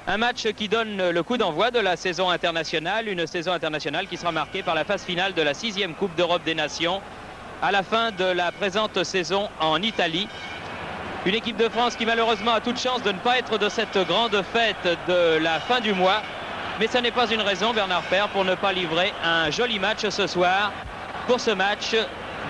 Un match qui donne le coup d'envoi de la saison internationale, une saison internationale qui sera marquée par la phase finale de la 6e Coupe d'Europe des Nations à la fin de la présente saison en Italie. Une équipe de France qui malheureusement a toute chance de ne pas être de cette grande fête de la fin du mois. Mais ça n'est pas une raison, Bernard Père, pour ne pas livrer un joli match ce soir pour ce match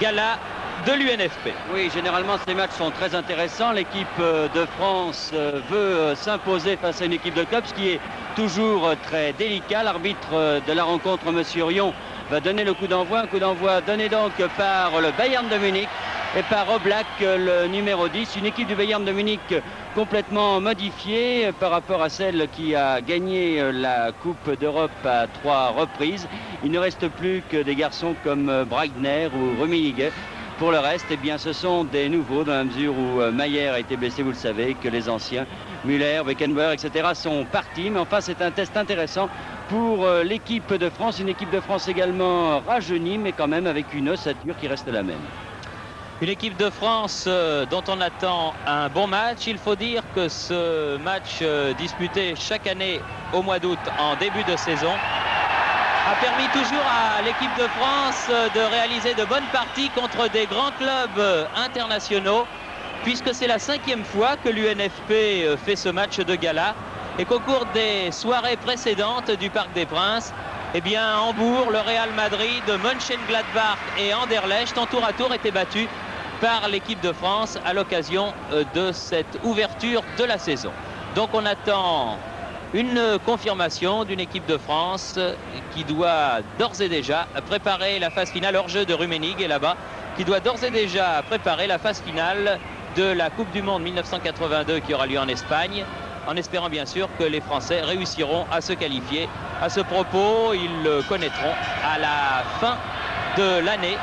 gala de l'UNFP. Oui, généralement ces matchs sont très intéressants. L'équipe de France veut s'imposer face à une équipe de club, ce qui est toujours très délicat. L'arbitre de la rencontre, M. Rion, va donner le coup d'envoi. Un coup d'envoi donné donc par le Bayern de Munich et par Oblak, le numéro 10. Une équipe du Bayern de Munich complètement modifiée par rapport à celle qui a gagné la Coupe d'Europe à 3 reprises. Il ne reste plus que des garçons comme Breitner ou Rummenigge. Pour le reste, eh bien, ce sont des nouveaux dans la mesure où Maier a été blessé, vous le savez, que les anciens, Müller, Beckenbauer, etc. sont partis. Mais enfin, c'est un test intéressant pour l'équipe de France. Une équipe de France également rajeunie, mais quand même avec une ossature qui reste la même. Une équipe de France dont on attend un bon match. Il faut dire que ce match disputé chaque année au mois d'août en début de saison a permis toujours à l'équipe de France de réaliser de bonnes parties contre des grands clubs internationaux, puisque c'est la 5e fois que l'UNFP fait ce match de gala et qu'au cours des soirées précédentes du Parc des Princes, eh bien, Hambourg, le Real Madrid, Mönchengladbach et Anderlecht en tour à tour étaient battus par l'équipe de France à l'occasion de cette ouverture de la saison. Donc on attend une confirmation d'une équipe de France qui doit d'ores et déjà préparer la phase finale hors jeu de Rummenigge, et là-bas, qui doit d'ores et déjà préparer la phase finale de la Coupe du Monde 1982 qui aura lieu en Espagne, en espérant bien sûr que les Français réussiront à se qualifier. À ce propos, ils connaîtront à la fin de l'année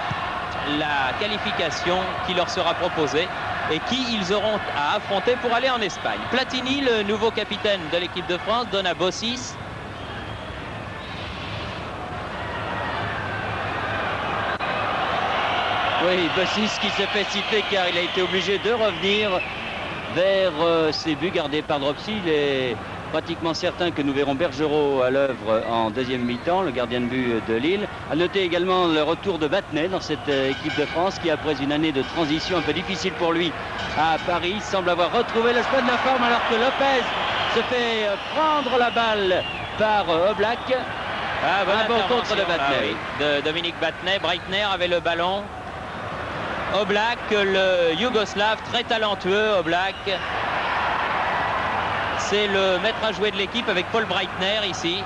la qualification qui leur sera proposée et qui ils auront à affronter pour aller en Espagne. Platini, le nouveau capitaine de l'équipe de France, donne à Bossis. Oui, Bossis qui se fait siffler car il a été obligé de revenir vers ses buts gardés par Dropsy. Il est pratiquement certain que nous verrons Bergerot à l'œuvre en deuxième mi-temps, le gardien de but de Lille. À noter également le retour de Battenet dans cette équipe de France qui, après une année de transition un peu difficile pour lui à Paris, semble avoir retrouvé le chemin de la forme, alors que Lopez se fait prendre la balle par Oblak. Un bon contre de Battenet. De Dominique Battenet. Breitner avait le ballon. Oblak, le Yougoslave, très talentueux, Oblak. C'est le maître à jouer de l'équipe avec Paul Breitner ici.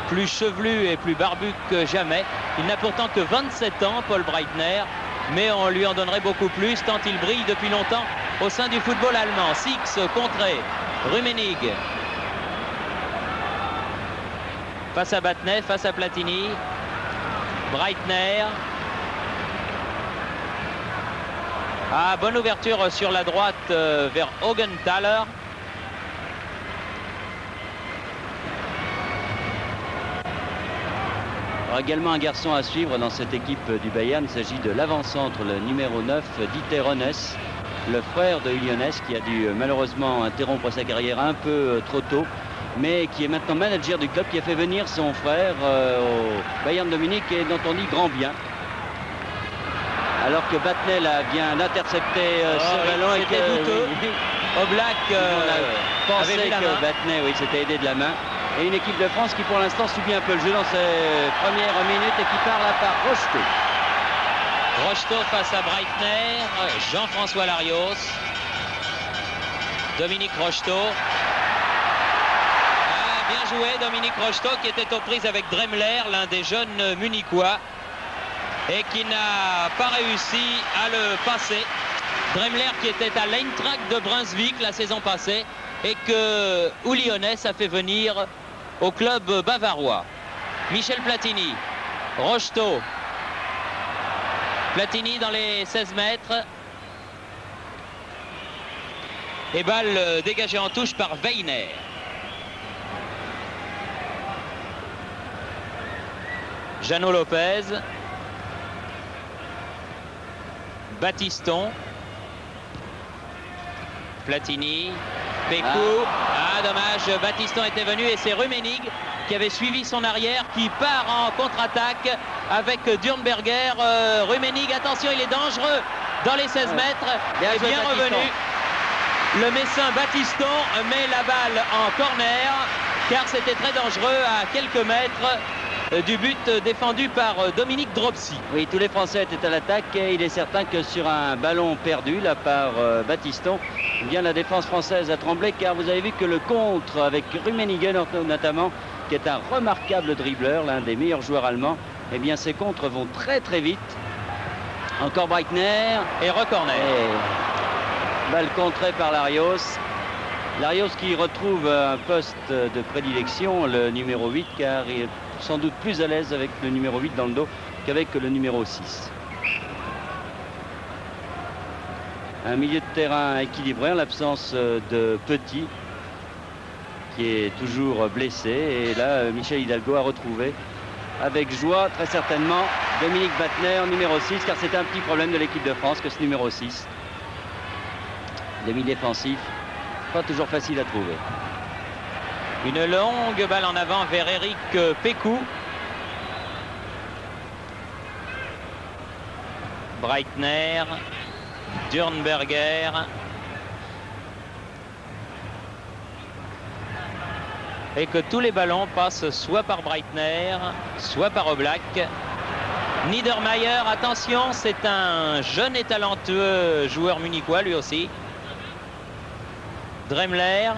Plus chevelu et plus barbu que jamais. Il n'a pourtant que 27 ans, Paul Breitner, mais on lui en donnerait beaucoup plus tant il brille depuis longtemps au sein du football allemand. Six contré, Rummenigge. Face à Battenet, face à Platini. Breitner. Ah, bonne ouverture sur la droite vers Augenthaler. Également un garçon à suivre dans cette équipe du Bayern. Il s'agit de l'avant-centre, le numéro 9, Dieter Hoeneß, le frère de Uli Hoeneß, qui a dû malheureusement interrompre sa carrière un peu trop tôt, mais qui est maintenant manager du club, qui a fait venir son frère au Bayern de Munich et dont on dit grand bien. Alors que Battenet vient d'intercepter ce ballon. C'était douteux. Oblak pensait que Battenet s'était aidé de la main. Et une équipe de France qui pour l'instant subit un peu le jeu dans ses premières minutes et qui part là par Rocheteau. Rocheteau face à Breitner, Jean-François Larios, Dominique Rocheteau. Ah, bien joué Dominique Rocheteau qui était aux prises avec Dremler, l'un des jeunes munichois, et qui n'a pas réussi à le passer. Dremler qui était à l'Eintracht de Brunswick la saison passée et que Uli Hoeneß a fait venir au club bavarois. Michel Platini, Rocheteau, Platini dans les 16 mètres. Et balle dégagée en touche par Weiner. Jeannot Lopez. Battiston. Platini. Pécou. Ah, dommage, Battiston était venu et c'est Rummenigge qui avait suivi son arrière, qui part en contre-attaque avec Durnberger. Rummenigge, attention, il est dangereux dans les 16 mètres. Bien est bien revenu. Le Messin Battiston met la balle en corner, car c'était très dangereux à quelques mètres du but défendu par Dominique Dropsy. Oui, tous les Français étaient à l'attaque et il est certain que sur un ballon perdu là par Battiston, eh bien la défense française a tremblé, car vous avez vu que le contre avec Rummenigge notamment, qui est un remarquable dribbleur, l'un des meilleurs joueurs allemands, eh bien ces contres vont très très vite. Encore Breitner et recorner. Balle contrée par Larios. Larios qui retrouve un poste de prédilection, le numéro 8, car il est sans doute plus à l'aise avec le numéro 8 dans le dos qu'avec le numéro 6. Un milieu de terrain équilibré en l'absence de Petit, qui est toujours blessé. Et là, Michel Hidalgo a retrouvé avec joie, très certainement, Dominique Batner, numéro 6, car c'est un petit problème de l'équipe de France que ce numéro 6. Demi-défensif, pas toujours facile à trouver. Une longue balle en avant vers Eric Pécou. Breitner, Durnberger. Et que tous les ballons passent soit par Breitner, soit par Oblak. Niedermayer, attention, c'est un jeune et talentueux joueur munichois lui aussi. Dremler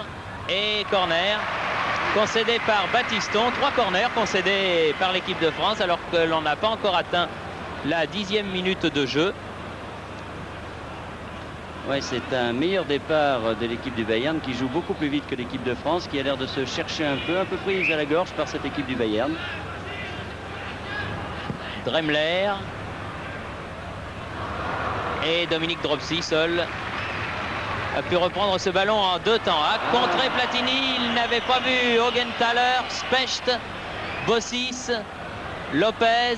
et corner concédé par Battiston. 3 corners concédés par l'équipe de France alors que l'on n'a pas encore atteint la 10e minute de jeu. Ouais, c'est un meilleur départ de l'équipe du Bayern qui joue beaucoup plus vite que l'équipe de France, qui a l'air de se chercher un peu prise à la gorge par cette équipe du Bayern. Dremler et Dominique Dropsy seul a pu reprendre ce ballon en 2 temps. À contrer Platini, il n'avait pas vu Augenthaler, Specht, Bossis, Lopez.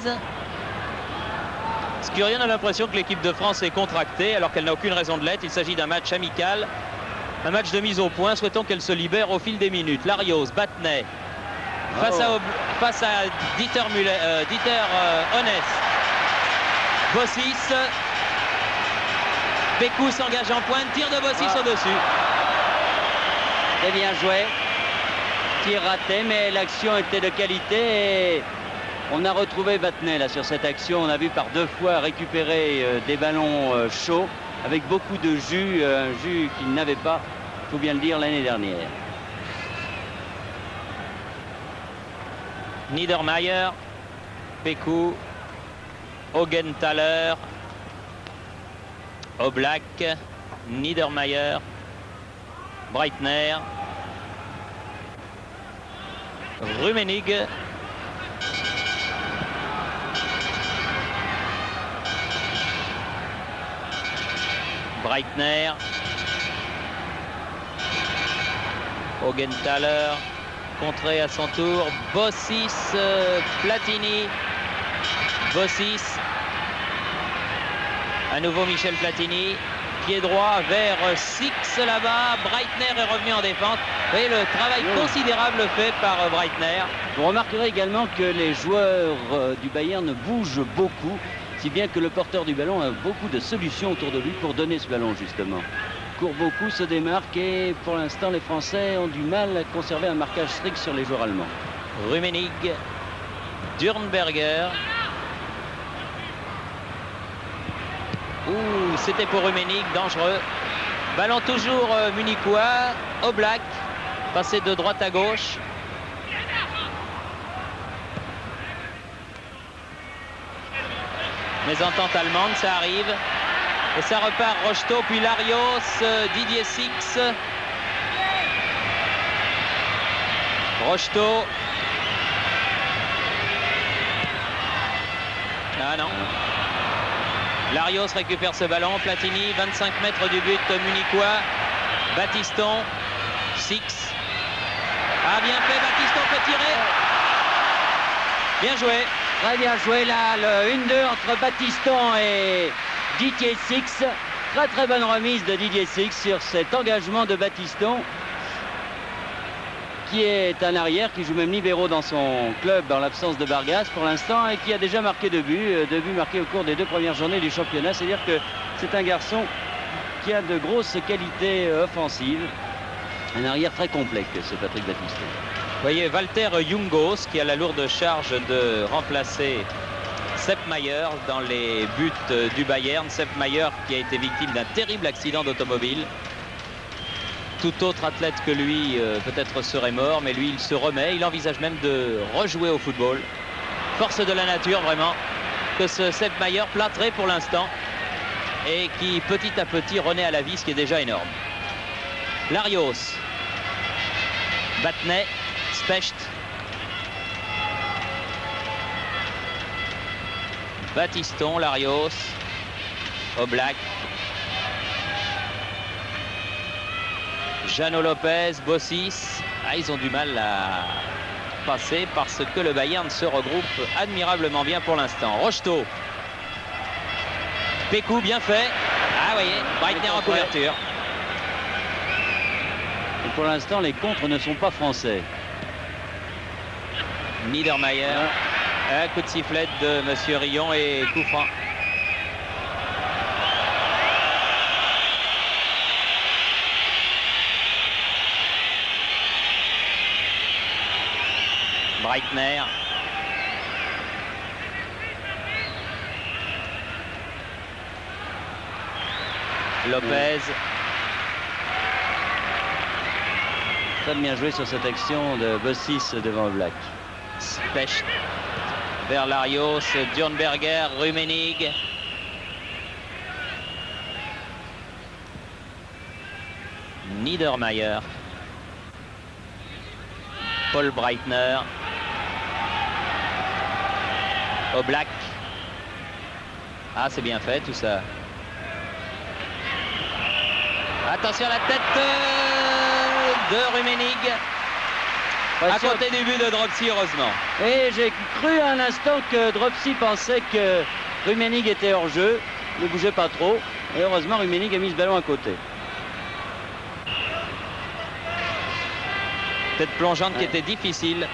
Ce curieux, on a l'impression que l'équipe de France est contractée alors qu'elle n'a aucune raison de l'être. Il s'agit d'un match amical, un match de mise au point. Souhaitons qu'elle se libère au fil des minutes. Larios, Battenay, face à Dieter Honnes, Bossis. Pécou s'engage en pointe, tir de Bossis au-dessus. Très bien joué. Tir raté, mais l'action était de qualité et on a retrouvé Battenay là sur cette action. On a vu par 2 fois récupérer des ballons chauds avec beaucoup de jus, un jus qu'il n'avait pas, il faut bien le dire, l'année dernière. Niedermayer, Pécou, Augenthaler, Oblak, Niedermayer, Breitner, Rummenigge, Breitner, Augenthaler, contré à son tour, Bossis, Platini, Bossis. À nouveau Michel Platini, pied droit vers Six là-bas. Breitner est revenu en défense. Et le travail considérable fait par Breitner. Vous remarquerez également que les joueurs du Bayern bougent beaucoup, si bien que le porteur du ballon a beaucoup de solutions autour de lui pour donner ce ballon justement. Court beaucoup, se démarque et pour l'instant les Français ont du mal à conserver un marquage strict sur les joueurs allemands. Rummenigge, Durnberger. Ouh, c'était pour Rummenigge, dangereux. Ballon toujours munichois, Oblak, passé de droite à gauche. Mésentente allemande, ça arrive. Et ça repart Rocheteau, puis Larios, Didier Six. Rocheteau. Ah non. Larios récupère ce ballon. Platini, 25 mètres du but munichois. Battiston, Six. Ah, bien fait, Battiston peut tirer. Bien joué. Très bien joué là, le 1-2 entre Battiston et Didier Six. Très très bonne remise de Didier Six sur cet engagement de Battiston. qui est un arrière, qui joue même libéro dans son club en l'absence de Vargas pour l'instant et qui a déjà marqué 2 buts marqués au cours des 2 premières journées du championnat. C'est-à-dire que c'est un garçon qui a de grosses qualités offensives. Un arrière très complet que ce Patrick Battiston. Vous voyez Walter Jungos qui a la lourde charge de remplacer Sepp Maier dans les buts du Bayern. Sepp Maier qui a été victime d'un terrible accident d'automobile. Tout autre athlète que lui peut-être serait mort, mais lui il se remet. Il envisage même de rejouer au football. Force de la nature vraiment que ce Sepp Maier plâtré pour l'instant et qui petit à petit renaît à la vie, ce qui est déjà énorme. Larios, Battenet, Specht, Battiston, Larios, Oblak, Jeannot Lopez, Bossis. Ah, ils ont du mal à passer parce que le Bayern se regroupe admirablement bien pour l'instant. Rocheteau, Pécou, bien fait. Ah, voyez, Breitner en couverture. Et pour l'instant, les contres ne sont pas français. Niedermayer, un coup de sifflet de Monsieur Rion et coup franc. Breitner. Lopez. Très bien joué sur cette action de Bossis devant Black. Specht vers Larios, Durnberger, Rummenigge. Niedermayer. Paul Breitner. Oblak. Ah, c'est bien fait tout ça. Attention à la tête de Rummenigge. À côté du but de Dropsy, heureusement. Et j'ai cru un instant que Dropsy pensait que Rummenigge était hors jeu. Ne bougeait pas trop. Et heureusement, Rummenigge a mis ce ballon à côté. Tête plongeante qui était difficile.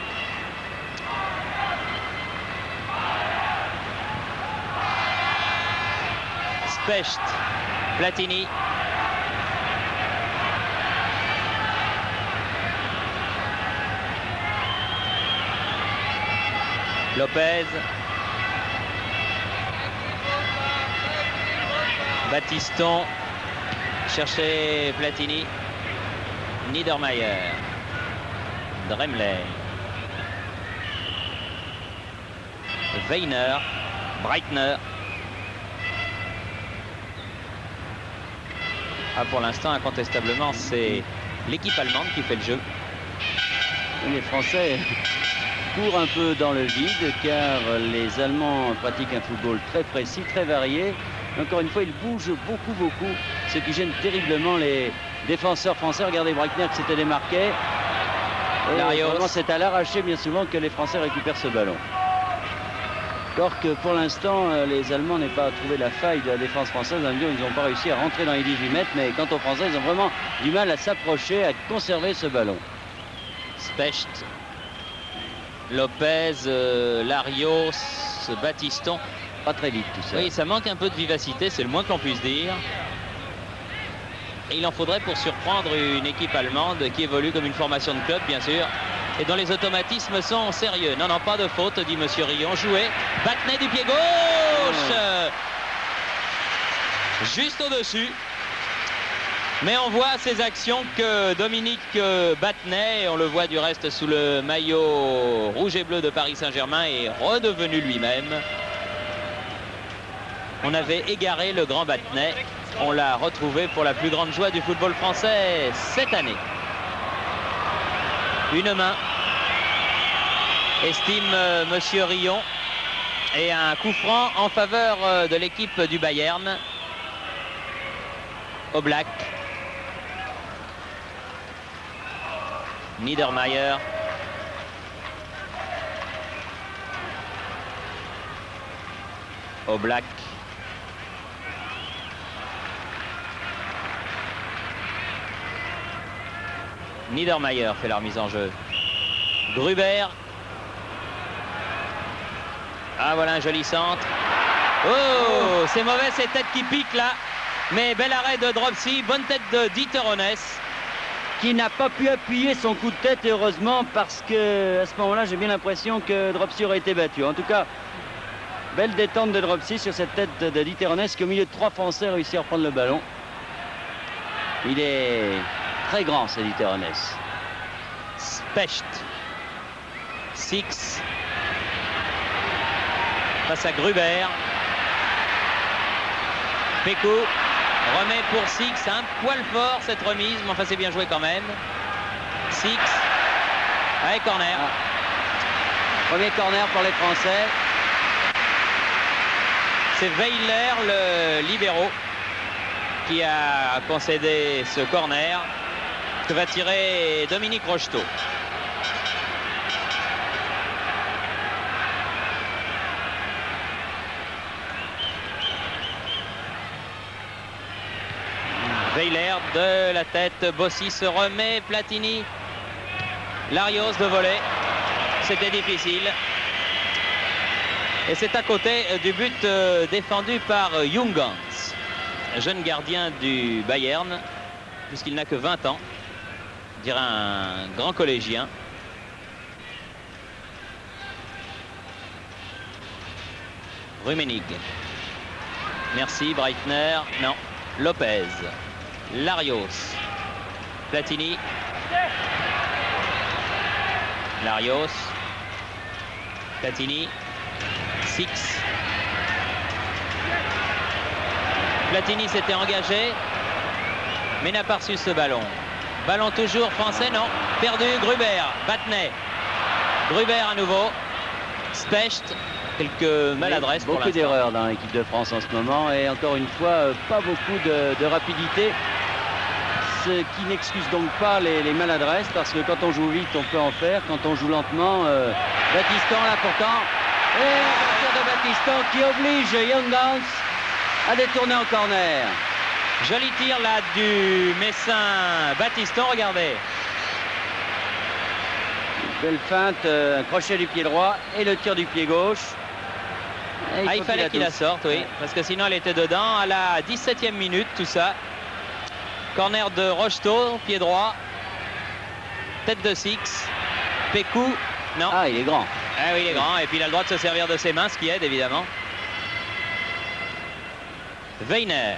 Specht, Platini. Lopez. Battiston. Chercher Platini. Niedermayer. Dremler. Weiner. Breitner. Ah, pour l'instant, incontestablement, c'est l'équipe allemande qui fait le jeu. Les Français courent un peu dans le vide car les Allemands pratiquent un football très précis, très varié. Encore une fois, ils bougent beaucoup, ce qui gêne terriblement les défenseurs français. Regardez Breitner qui s'était démarqué. Et c'est à l'arraché bien souvent que les Français récupèrent ce ballon. Alors que pour l'instant, les Allemands n'ont pas trouvé la faille de la défense française. Ils n'ont pas réussi à rentrer dans les 18 mètres. Mais quant aux Français, ils ont vraiment du mal à s'approcher, à conserver ce ballon. Specht, Lopez, Larios, Battiston. Pas très vite tout ça. Oui, ça manque un peu de vivacité, c'est le moins que l'on puisse dire. Et il en faudrait pour surprendre une équipe allemande qui évolue comme une formation de club, bien sûr. Et dont les automatismes sont sérieux. Non, pas de faute, dit Monsieur Rion. Joué. Battenet du pied gauche. Juste au-dessus. Mais on voit ces actions que Dominique Battenet, on le voit du reste sous le maillot rouge et bleu de Paris Saint-Germain, est redevenu lui-même. On avait égaré le grand Battenet. On l'a retrouvé pour la plus grande joie du football français cette année. Une main, estime Monsieur Rion, et un coup franc en faveur de l'équipe du Bayern. Oblak. Niedermayer. Oblak. Niedermayer fait la remise en jeu. Gruber. Ah, voilà un joli centre. Oh, c'est mauvais, ces têtes qui piquent là. Mais bel arrêt de Dropsy, bonne tête de Dieter Hoeneß. Qui n'a pas pu appuyer son coup de tête, heureusement, parce que à ce moment-là, j'ai bien l'impression que Dropsy aurait été battu. En tout cas, belle détente de Dropsy sur cette tête de Dieter Hoeneß qui, au milieu de 3 Français, a réussi à reprendre le ballon. Il est très grand, ce Dieter Hoeneß. Specht. Six. Face à Gruber. Péco remet pour Six, un poil fort cette remise, mais enfin c'est bien joué quand même. Six, allez, corner. Premier corner pour les Français. C'est Weiler, le libéro, qui a concédé ce corner que va tirer Dominique Rocheteau. Weiler de la tête, Bossy se remet, Platini, Larios de voler, c'était difficile. Et c'est à côté du but défendu par Jungans, jeune gardien du Bayern, puisqu'il n'a que 20 ans, je dirais un grand collégien. Rummenigge. Merci, Breitner, non, Lopez. Larios, Platini, Larios, Platini, Six. Platini s'était engagé, mais n'a pas reçu ce ballon. Ballon toujours français, non, perdu, Gruber, Battenet, Gruber à nouveau, Specht. Quelques maladresses pour l'instant. Beaucoup d'erreurs dans l'équipe de France en ce moment et encore une fois, pas beaucoup de rapidité. Ce qui n'excuse donc pas les maladresses parce que quand on joue vite, on peut en faire. Quand on joue lentement, Battiston là pourtant. Et la de Battiston qui oblige Jungans à détourner en corner. Joli tir là du Messin Battiston, regardez. Belle feinte, un crochet du pied droit et le tir du pied gauche. Il fallait qu'il la sorte, oui, parce que sinon elle était dedans. À la 17e minute, tout ça. Corner de Rocheteau, pied droit. Tête de Six. Pécou, non. Ah, il est grand. Ah oui, il est grand, et puis il a le droit de se servir de ses mains, ce qui aide évidemment. Weiner.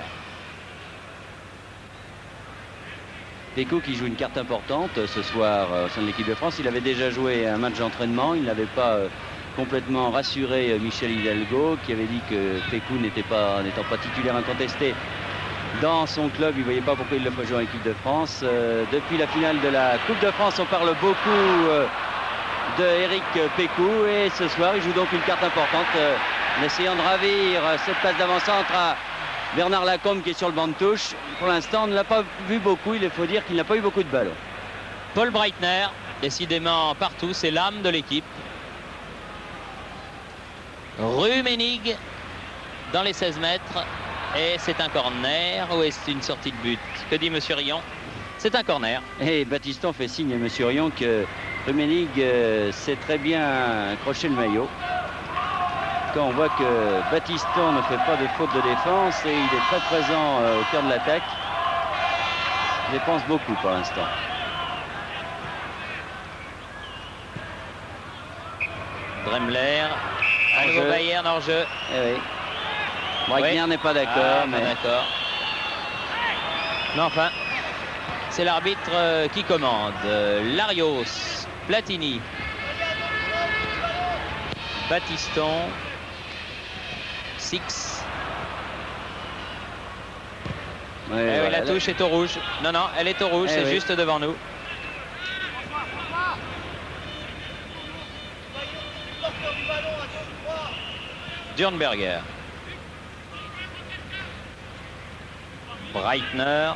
Pécou qui joue une carte importante ce soir au sein de l'équipe de France. Il avait déjà joué un match d'entraînement. Il n'avait pas complètement rassuré Michel Hidalgo, qui avait dit que Pécou n'étant pas titulaire incontesté dans son club, il ne voyait pas pourquoi il le ferait jouer en équipe de France. Depuis la finale de la Coupe de France, on parle beaucoup de Eric Pécou, et ce soir, il joue donc une carte importante en essayant de ravir cette passe d'avant-centre à Bernard Lacombe qui est sur le banc de touche. Pour l'instant, on ne l'a pas vu beaucoup. Il faut dire qu'il n'a pas eu beaucoup de ballons. Paul Breitner, décidément partout, c'est l'âme de l'équipe. Rummenigge dans les 16 mètres. Et c'est un corner ou est-ce une sortie de but? Que dit Monsieur Rion? C'est un corner. Et Battiston fait signe à Monsieur Rion que Rummenigge sait très bien accrocher le maillot. Quand on voit que Battiston ne fait pas de faute de défense et il est très présent au cœur de l'attaque. Il dépense beaucoup pour l'instant. Dremler, un nouveau Bayern hors jeu. Eh oui. Breitner n'est pas d'accord. Mais d'accord. Mais enfin, c'est l'arbitre qui commande. Larios, Platini, Battiston, Six. Oui, voilà. La touche est au rouge. Non, non, elle est au rouge, c'est juste devant nous. Dürnberger. Breitner.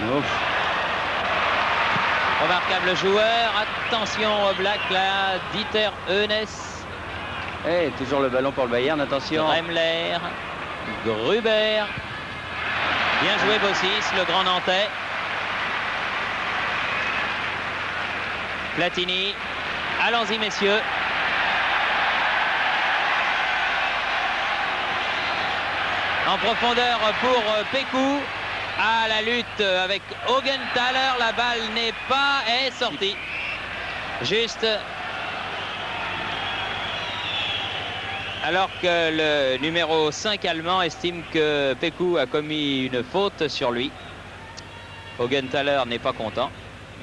Ouf. Remarquable joueur. Attention au Black là. Dieter Hoeneß. Et toujours le ballon pour le Bayern. Attention. Dremler. Gruber. Bien joué Bossis, le grand Nantais. Platini. Allons-y messieurs. En profondeur pour Pécou. À la lutte avec Augenthaler. La balle n'est pas est sortie. Juste. Alors que le numéro 5 allemand estime que Pécou a commis une faute sur lui. Augenthaler n'est pas content.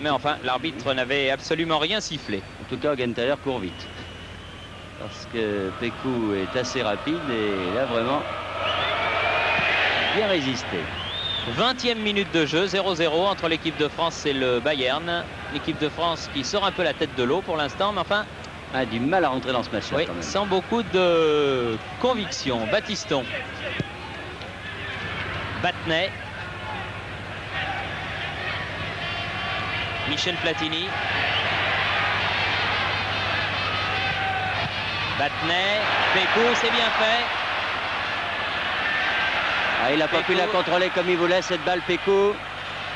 Mais enfin, l'arbitre n'avait absolument rien sifflé. En tout cas, Augenthaler court vite. Parce que Pécou est assez rapide et il a vraiment bien résisté. 20e minute de jeu, 0-0 entre l'équipe de France et le Bayern. L'équipe de France qui sort un peu la tête de l'eau pour l'instant, mais enfin... a du mal à rentrer dans ce match-là. Oui, sans beaucoup de conviction. Battiston. Battenet. Michel Platini. Battenet. Pécou, c'est bien fait. Ah, il n'a pas pu la contrôler comme il voulait, cette balle, Pécou.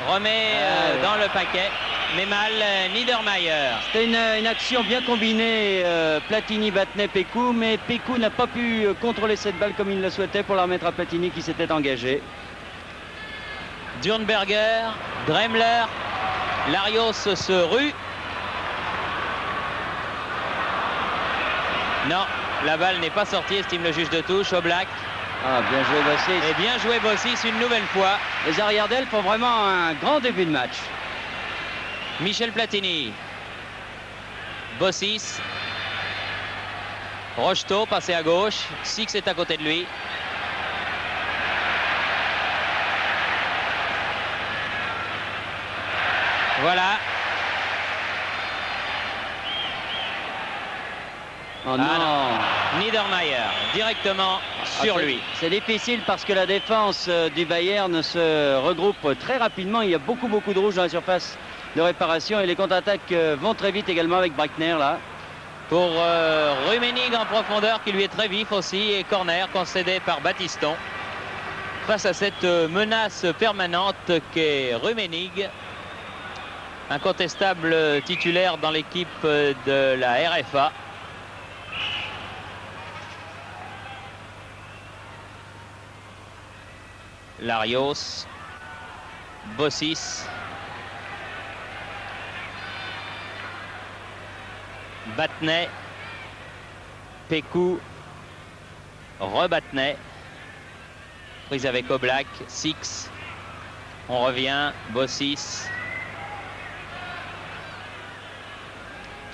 Remet dans le paquet. Mais mal Niedermayer. C'était une action bien combinée, Platini, Battenet, Pécou, mais Pécou n'a pas pu contrôler cette balle comme il le souhaitait pour la remettre à Platini qui s'était engagé. Durnberger, Dremler, Larios se rue. Non, la balle n'est pas sortie, estime le juge de touche, Oblak. Ah, bien joué Bossis. Et bien joué Bossis une nouvelle fois. Les arrières d'elle font vraiment un grand début de match. Michel Platini. Bossis. Rocheteau passé à gauche. Six est à côté de lui. Voilà. Oh non. Niedermayer directement sur lui. C'est difficile parce que la défense du Bayern se regroupe très rapidement. Il y a beaucoup de rouges dans la surface de réparation et les contre-attaques vont très vite également avec Breitner là. Pour Rummenigge en profondeur qui lui est très vif aussi et corner concédé par Battiston. Face à cette menace permanente qu'est Rummenigge, incontestable titulaire dans l'équipe de la RFA. Larios, Bossis, Battenet, Pécou, Rebattenet, prise avec Oblak, Six, on revient, Bossis.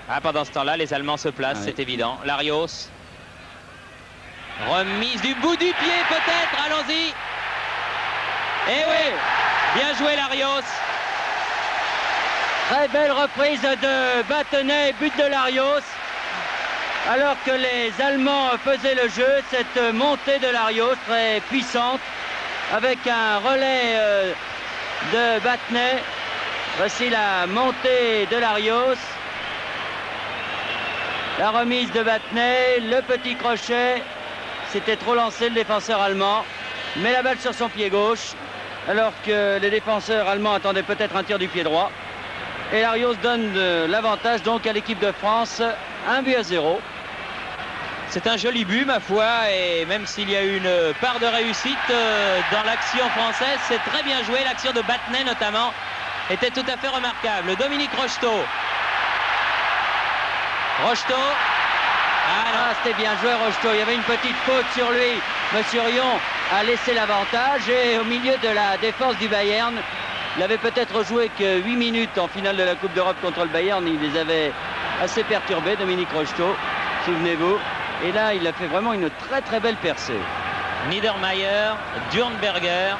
Ah, pendant ce temps-là, les Allemands se placent, c'est évident. Larios, remise du bout du pied peut-être, allons-y. Eh oui, bien joué Larios. Très belle reprise de Battenet, but de Larios. Alors que les Allemands faisaient le jeu, cette montée de Larios très puissante avec un relais de Battenet. Voici la montée de Larios. La remise de Battenet, le petit crochet. C'était trop lancé le défenseur allemand. Met la balle sur son pied gauche. Alors que les défenseurs allemands attendaient peut-être un tir du pied droit. Et Larios donne l'avantage donc à l'équipe de France, 1-0. C'est un joli but ma foi, et même s'il y a eu une part de réussite dans l'action française, c'est très bien joué. L'action de Battenet notamment était tout à fait remarquable. Dominique Rocheteau. Rocheteau. Ah, c'était bien joué Rocheteau, il y avait une petite faute sur lui. Monsieur Rion a laissé l'avantage et au milieu de la défense du Bayern, il avait peut-être joué que 8 minutes en finale de la Coupe d'Europe contre le Bayern. Il les avait assez perturbés, Dominique Rocheteau, souvenez-vous. Et là, il a fait vraiment une très belle percée. Niedermayer, Durnberger,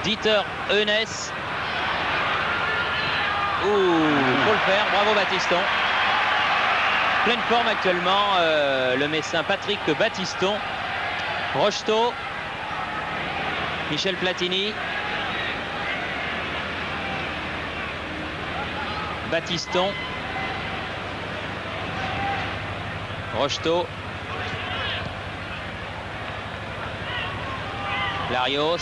Dieter Eunes. Ouh, faut le faire, bravo Battiston. Pleine forme actuellement, le Messin Patrick Battiston. Rocheteau. Michel Platini. Battiston. Rocheteau. Larios.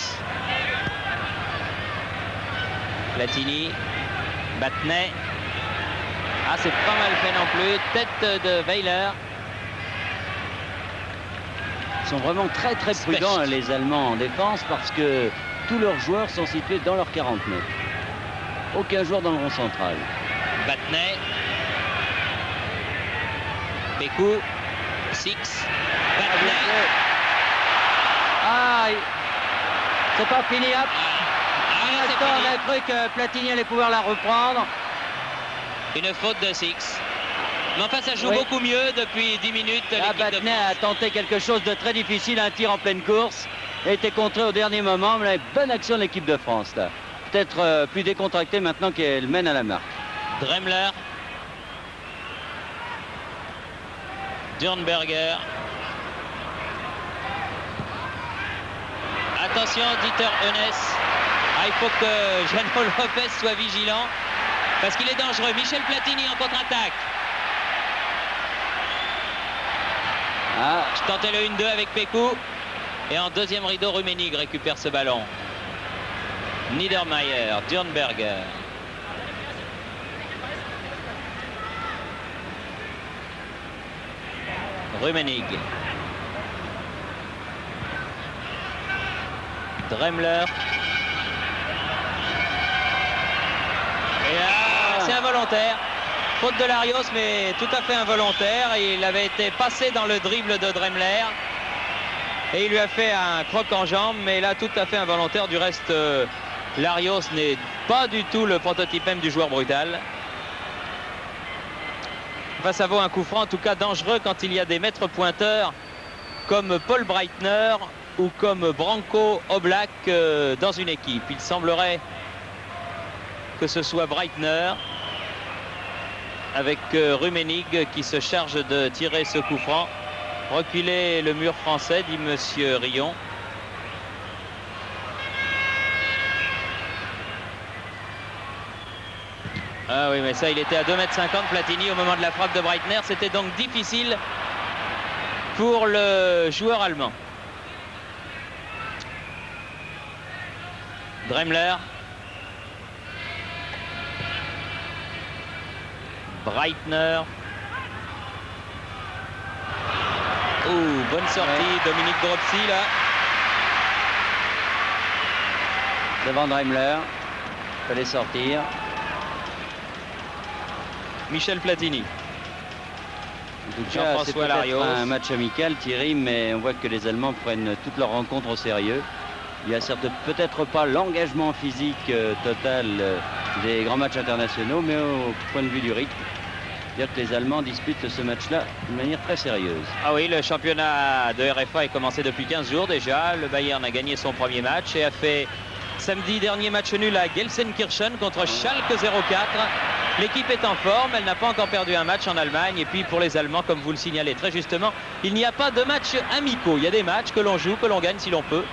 Platini. Battenet. Ah, c'est pas mal fait non plus. Tête de Weiler. Ils sont vraiment très prudents, les Allemands, en défense, parce que tous leurs joueurs sont situés dans leurs 40 mètres. Aucun joueur dans le rond central. Battenet. Bécou. Six. Battenet. Aïe. C'est pas fini. Hop. C'est On fini. a cru que Platini allait pouvoir la reprendre. Une faute de Six. Mais enfin, ça joue Oui. beaucoup mieux depuis 10 minutes. Là, Battenet a tenté quelque chose de très difficile, un tir en pleine course. A été contré au dernier moment, mais une bonne action de l'équipe de France, là. Peut-être plus décontractée maintenant qu'elle mène à la marque. Dremler. Dürnberger. Attention, Dieter Hoeneß. Ah, il faut que Jeannot Lopez soit vigilant parce qu'il est dangereux. Michel Platini en contre-attaque. Ah. Je tentais le 1-2 avec Pécou. Et en deuxième rideau, Rummenigge récupère ce ballon. Niedermayer, Dürnberger. Rummenigge. Dremler. Et là, c'est involontaire. Faute de Larios, mais tout à fait involontaire. Il avait été passé dans le dribble de Dremler. Et il lui a fait un croc en jambe, mais là, tout à fait involontaire. Du reste, Larios n'est pas du tout le prototype même du joueur brutal. Enfin, ça vaut un coup franc, en tout cas dangereux quand il y a des maîtres pointeurs comme Paul Breitner ou comme Branko Oblak dans une équipe. Il semblerait que ce soit Breitner avec Rummenigge qui se charge de tirer ce coup franc. Reculer le mur français, dit monsieur Rion. Ah oui, mais ça, il était à 2,50 m Platini au moment de la frappe de Breitner. C'était donc difficile pour le joueur allemand. Dremler. Breitner. Bonne sortie, Dominique Dropsy là. Devant Dremler. Il fallait sortir. Michel Platini. En tout cas, c'est Jean-François Larios. un match amical, Thierry, mais on voit que les Allemands prennent toutes leurs rencontres au sérieux. Il n'y a certes peut-être pas l'engagement physique total des grands matchs internationaux, mais au point de vue du rythme, dire que les Allemands disputent ce match-là de manière très sérieuse. Ah oui, le championnat de RFA est commencé depuis 15 jours déjà. Le Bayern a gagné son premier match et a fait samedi dernier match nul à Gelsenkirchen contre Schalke 04. L'équipe est en forme, elle n'a pas encore perdu un match en Allemagne. Et puis pour les Allemands, comme vous le signalez très justement, il n'y a pas de matchs amicaux. Il y a des matchs que l'on joue, que l'on gagne si l'on peut.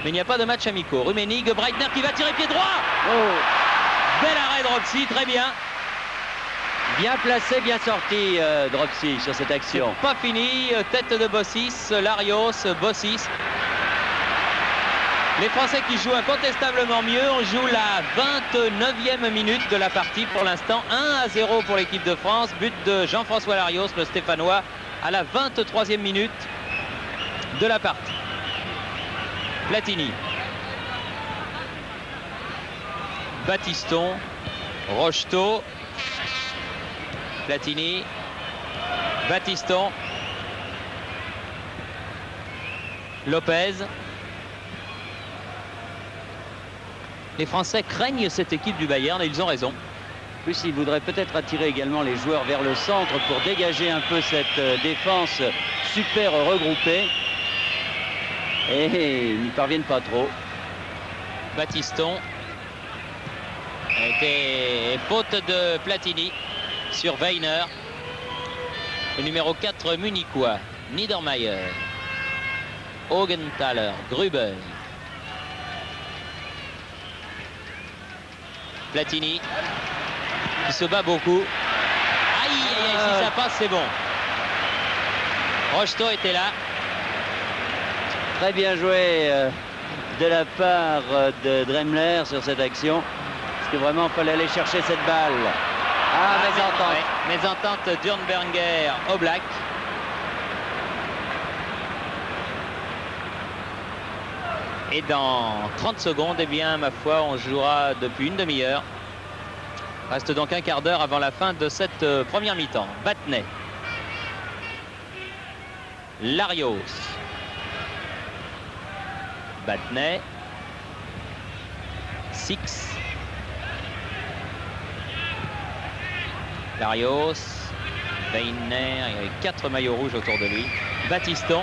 Mais il n'y a pas de match amicaux. Rummenigge, Breitner qui va tirer pied droit. Bel arrêt de Dropsy, très bien. Bien placé, bien sorti Dropsy sur cette action. Pas fini, tête de Bossis, Larios, Bossis. Les Français qui jouent incontestablement mieux. On joue la 29e minute de la partie pour l'instant. 1-0 pour l'équipe de France. But de Jean-François Larios, le Stéphanois, à la 23e minute de la partie. Platini. Battiston. Rocheteau. Platini. Battiston. Lopez. Les Français craignent cette équipe du Bayern et ils ont raison. En plus, ils voudraient peut-être attirer également les joueurs vers le centre pour dégager un peu cette défense super regroupée. Et ils n'y parviennent pas trop. Battiston. Et faute de Platini sur Weiner. Le numéro 4 munichois. Niedermayer. Augenthaler. Gruber. Platini qui se bat beaucoup. Aïe, aïe, aïe, si ça passe, c'est bon. Rocheteau était là. très bien joué de la part de Dremler sur cette action. Parce que vraiment, il fallait aller chercher cette balle. Ah, mésentente. Ouais, mésentente Durnberger Oblak. Et dans 30 secondes, eh bien, ma foi, on jouera depuis une demi-heure. Reste donc un quart d'heure avant la fin de cette première mi-temps. Battenay. Larios. Battenay. Six. Larios. Weiner. Il y avait 4 maillots rouges autour de lui. Battiston.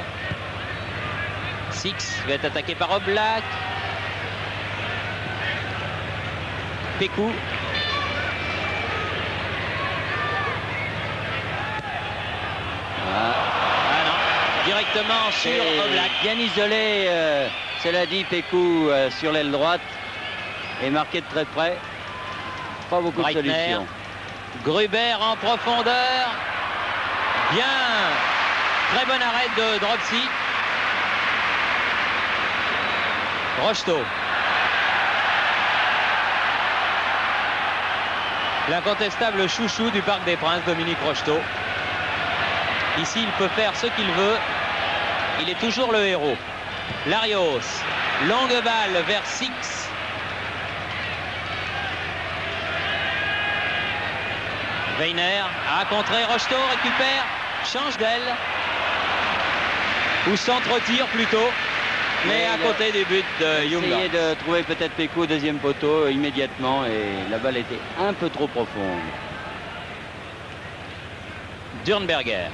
Six va être attaqué par Oblak. Pécou. Ah non, directement sur Oblak. Bien isolé, cela dit, Pécou sur l'aile droite. Et marqué de très près. Pas beaucoup de solutions. Gruber en profondeur. Bien. Très bon arrêt de Dropsy. Rocheteau. L'incontestable chouchou du Parc des Princes, Dominique Rocheteau. Ici, il peut faire ce qu'il veut. Il est toujours le héros. Larios. Longue balle vers Six. Weiner a contré. Rocheteau récupère. Change d'aile. Ou centre-tir plutôt. Mais à côté du but de Young. Essayé de trouver peut-être Pécou au deuxième poteau immédiatement et la balle était un peu trop profonde. Durnberger.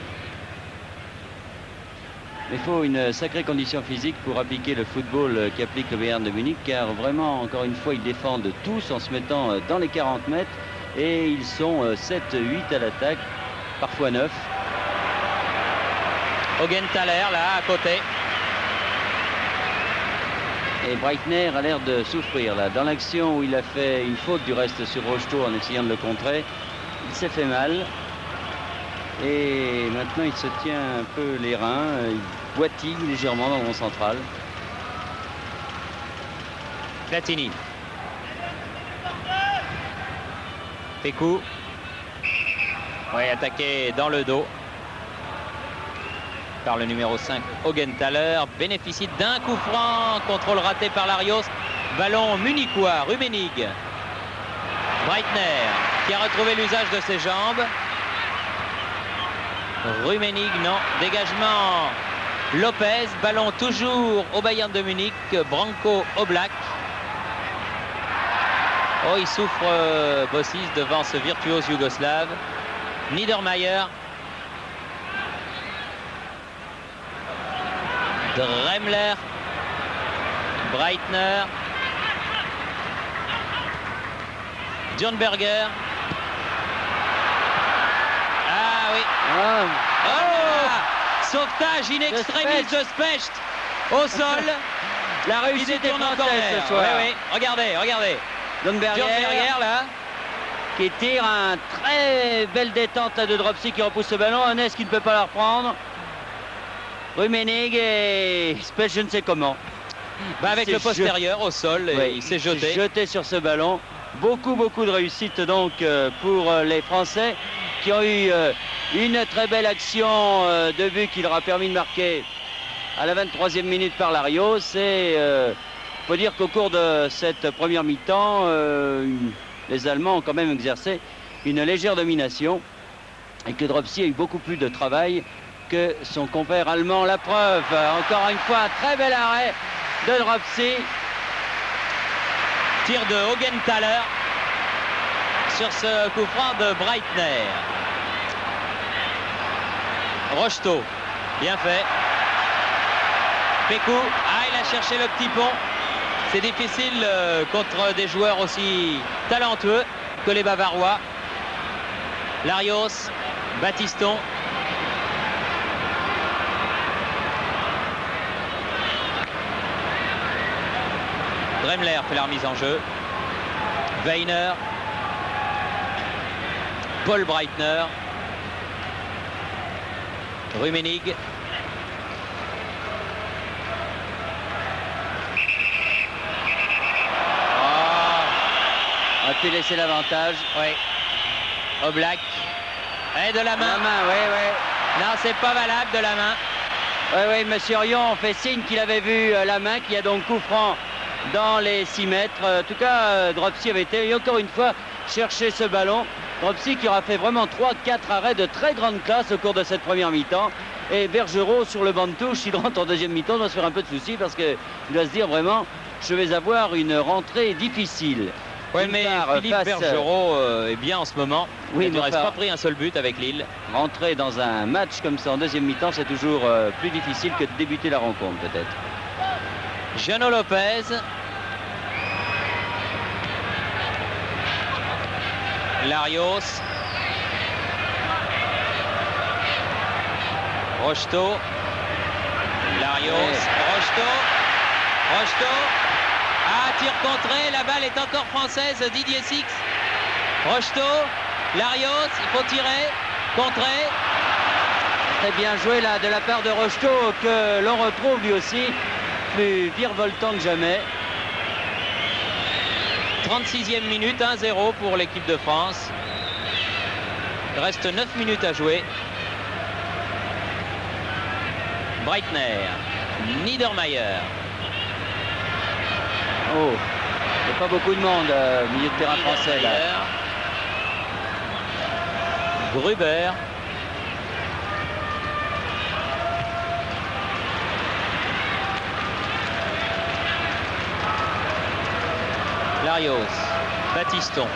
Il faut une sacrée condition physique pour appliquer le football qu'applique le Bayern de Munich, car vraiment, encore une fois, ils défendent tous en se mettant dans les 40 mètres et ils sont 7-8 à l'attaque, parfois 9. Augenthaler là à côté. Et Breitner a l'air de souffrir là. Dans l'action où il a fait une faute du reste sur Rocheteau en essayant de le contrer, il s'est fait mal. Et maintenant il se tient un peu les reins, il boitille légèrement dans le rond central. Platini. Pécou. Oui, attaqué dans le dos par le numéro 5 Augenthaler. Bénéficie d'un coup franc. Contrôle raté par Larios. Ballon munichois. Rummenigge. Breitner qui a retrouvé l'usage de ses jambes. Rummenigge, non. Dégagement Lopez. Ballon toujours au Bayern de Munich. Branko Oblak. Oh, il souffre Bossis devant ce virtuose yougoslave. Niedermayer. Dremler. Breitner. Durnberger. Ah oui. Oh, sauvetage in extremis de Specht au sol. La réussite est française ce soir. Oui, oui. Regardez, regardez. Durnberger là. Qui tire un très belle détente de Dropsy qui repousse ce ballon. Hannes qui ne peut pas la reprendre. Rummenigge et Specht, je ne sais comment. Bah avec le postérieur au sol, oui, il s'est jeté. Jeté sur ce ballon. Beaucoup de réussite donc pour les Français qui ont eu une très belle action de but qui leur a permis de marquer à la 23e minute par Larios. Et faut dire qu'au cours de cette première mi-temps, les Allemands ont quand même exercé une légère domination et que Dropsy a eu beaucoup plus de travail que son compère allemand. La preuve, encore une fois, un très bel arrêt de Dropsy. Tir de Augenthaler sur ce coup franc de Breitner. Rocheteau, bien fait. Pécou, il a cherché le petit pont. C'est difficile contre des joueurs aussi talentueux que les Bavarois. Larios, Battiston. Dremler fait la remise en jeu. Weiner. Paul Breitner. Rummenigge. pu laisser l'avantage. Oui. Oblak. Et de la main. La main, oui. Non, c'est pas valable de la main. Oui, monsieur Rion fait signe qu'il avait vu la main, qu'il y a donc coup franc dans les 6 mètres. En tout cas, Dropsy avait été, encore une fois, chercher ce ballon. Dropsy qui aura fait vraiment 3-4 arrêts de très grande classe au cours de cette première mi-temps. Et Bergerot sur le banc de touche, il rentre en deuxième mi-temps, doit se faire un peu de soucis parce qu'il doit se dire vraiment, je vais avoir une rentrée difficile. Oui, mais Philippe Bergerot est bien en ce moment. Oui, il ne reste pas pris un seul but avec Lille. Rentrer dans un match comme ça en deuxième mi-temps, c'est toujours plus difficile que de débuter la rencontre peut-être. Jeannot Lopez. Larios. Rocheteau. Larios. Ouais. Rocheteau. Ah, tir contré, la balle est encore française, Didier Six. Rocheteau, Larios, il faut tirer, contrer. Très bien joué là de la part de Rocheteau, que l'on retrouve lui aussi plus virevoltant que jamais. 36e minute, 1-0 pour l'équipe de France. Il reste 9 minutes à jouer. Breitner, Niedermayer. Oh, il n'y a pas beaucoup de monde au milieu de terrain français là. Gruber. Larios. Battiston.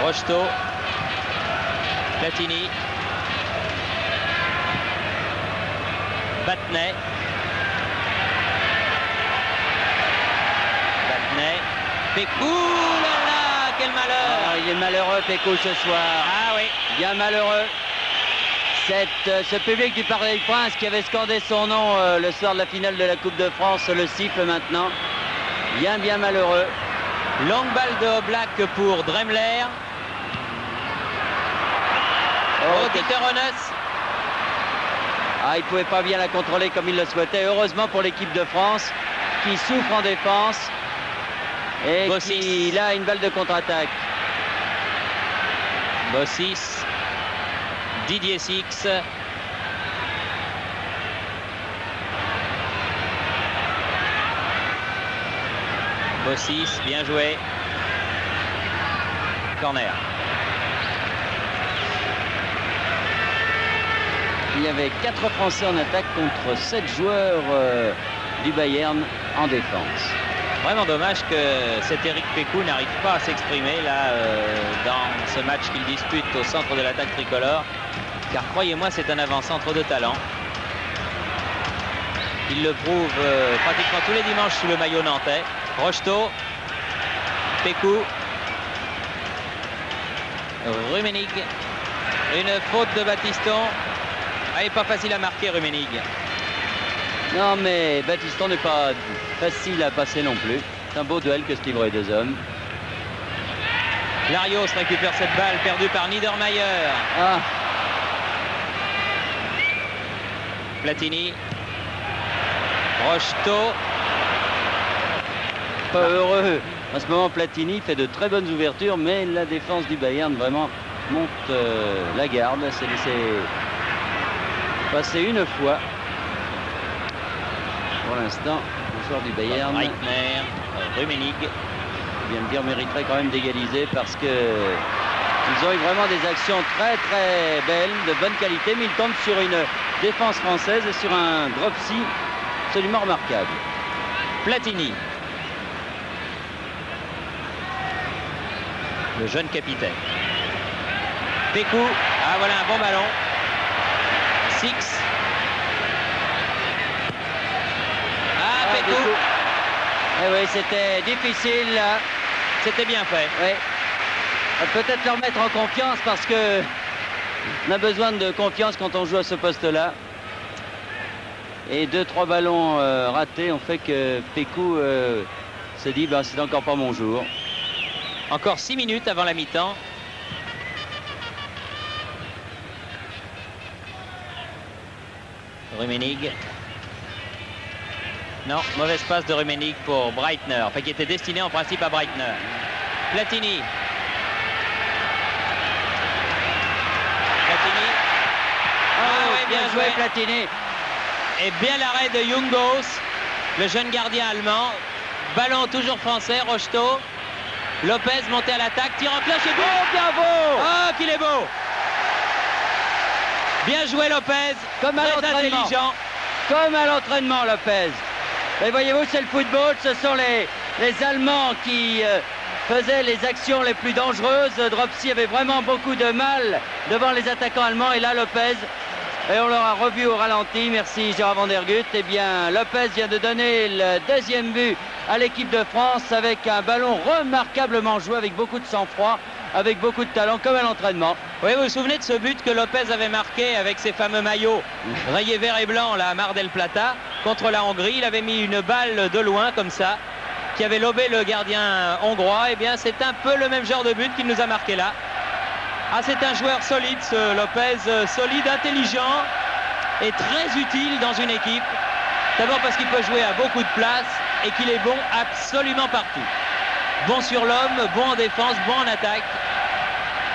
Rocheteau. Platini. Battenet. Pécou, là là, quel malheur. Ah, il est malheureux Pécou ce soir. Ah oui. Bien malheureux. Ce public du Parc des Princes qui avait scandé son nom le soir de la finale de la Coupe de France le siffle maintenant. Bien malheureux. Longue balle de Oblak pour Dremler. Dieter Hoeneß. Ah, il ne pouvait pas bien la contrôler comme il le souhaitait. Heureusement pour l'équipe de France qui souffre en défense. Et qui, là, une balle de contre-attaque. Bossis. Didier Six. Bossis, bien joué. Corner. Il y avait 4 Français en attaque contre 7 joueurs du Bayern en défense. Vraiment dommage que cet Éric Pécou n'arrive pas à s'exprimer là dans ce match qu'il dispute au centre de l'attaque tricolore. Car croyez-moi, c'est un avant-centre de talent. Il le prouve pratiquement tous les dimanches sous le maillot nantais. Rocheteau. Pécou. Rummenigge. Une faute de Battiston. Elle n'est pas facile à marquer, Rummenigge. Non, mais Battiston n'est pas facile à passer non plus. C'est un beau duel que se livrent les deux hommes. Larios récupère cette balle perdue par Niedermayer. Ah. Platini. Rocheteau. Pas heureux. En ce moment, Platini fait de très bonnes ouvertures, mais la défense du Bayern vraiment monte la garde. C'est laissé passer une fois. Pour l'instant, le joueur du Bayern, Breitner, Rummenigge, vient de dire, mériterait quand même d'égaliser parce que ils ont eu vraiment des actions très belles, de bonne qualité, mais ils tombent sur une défense française et sur un Dropsy absolument remarquable. Platini. Le jeune capitaine. Pécou. Ah, voilà un bon ballon. Six. Ah, Pécou. Eh oui, c'était difficile là. C'était bien fait. Oui. Peut-être leur mettre en confiance parce que on a besoin de confiance quand on joue à ce poste-là. Et 2-3 ballons ratés ont fait que Pécou s'est dit ben, c'est encore pas mon jour. Encore 6 minutes avant la mi-temps. Rummenigge. Non, mauvaise passe de Rummenigge pour Breitner, enfin qui était destiné en principe à Breitner. Platini. Bien joué Platini. Et bien l'arrêt de Jungos, le jeune gardien allemand. Ballon toujours français, Rocheteau. Lopez monté à l'attaque, tire en cloche et but. Oh, bien beau! Oh, qu'il est beau! Bien joué Lopez, Comme à très l'entraînement. intelligent. Comme à l'entraînement, Lopez. Et voyez-vous, c'est le football, ce sont les Allemands qui faisaient les actions les plus dangereuses. Dropsy avait vraiment beaucoup de mal devant les attaquants allemands. Et là, Lopez, et on l'aura revu au ralenti, merci Gérard Van der Gut. Eh bien, Lopez vient de donner le deuxième but à l'équipe de France avec un ballon remarquablement joué, avec beaucoup de sang-froid, avec beaucoup de talent, comme à l'entraînement. Oui, vous vous souvenez de ce but que Lopez avait marqué avec ses fameux maillots rayés vert et blanc là, à Mar del Plata contre la Hongrie. Il avait mis une balle de loin comme ça, qui avait lobé le gardien hongrois. Eh bien, c'est un peu le même genre de but qu'il nous a marqué là. Ah, c'est un joueur solide, ce Lopez, solide, intelligent et très utile dans une équipe. D'abord parce qu'il peut jouer à beaucoup de places et qu'il est bon absolument partout. Bon sur l'homme, bon en défense, bon en attaque.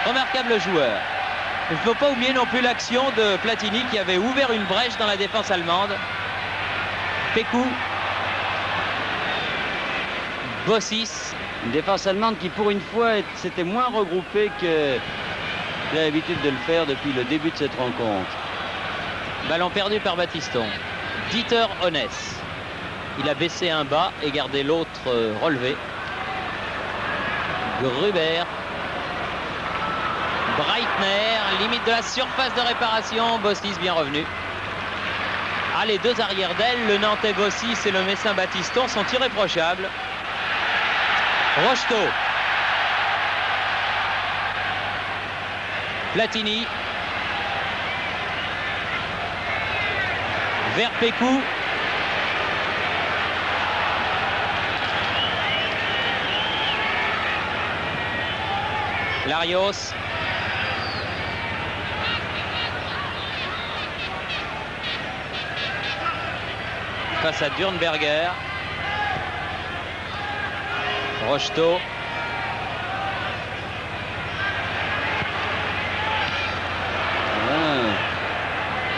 Remarquable joueur. Il ne faut pas oublier non plus l'action de Platini qui avait ouvert une brèche dans la défense allemande. Pécou. Bossis. Une défense allemande qui, pour une fois, s'était moins regroupée que j'ai l'habitude de le faire depuis le début de cette rencontre. Ballon perdu par Battiston. Dieter Hones. Il a baissé un bas et gardé l'autre relevé. Gruber. Breitner, limite de la surface de réparation. Bossis bien revenu. Ah, les deux arrières d'aile, le Nantais Bossis et le Messin Battiston sont irréprochables. Rocheteau. Platini. Vers Pécou. Larios. Face à Durnberger. Rocheteau.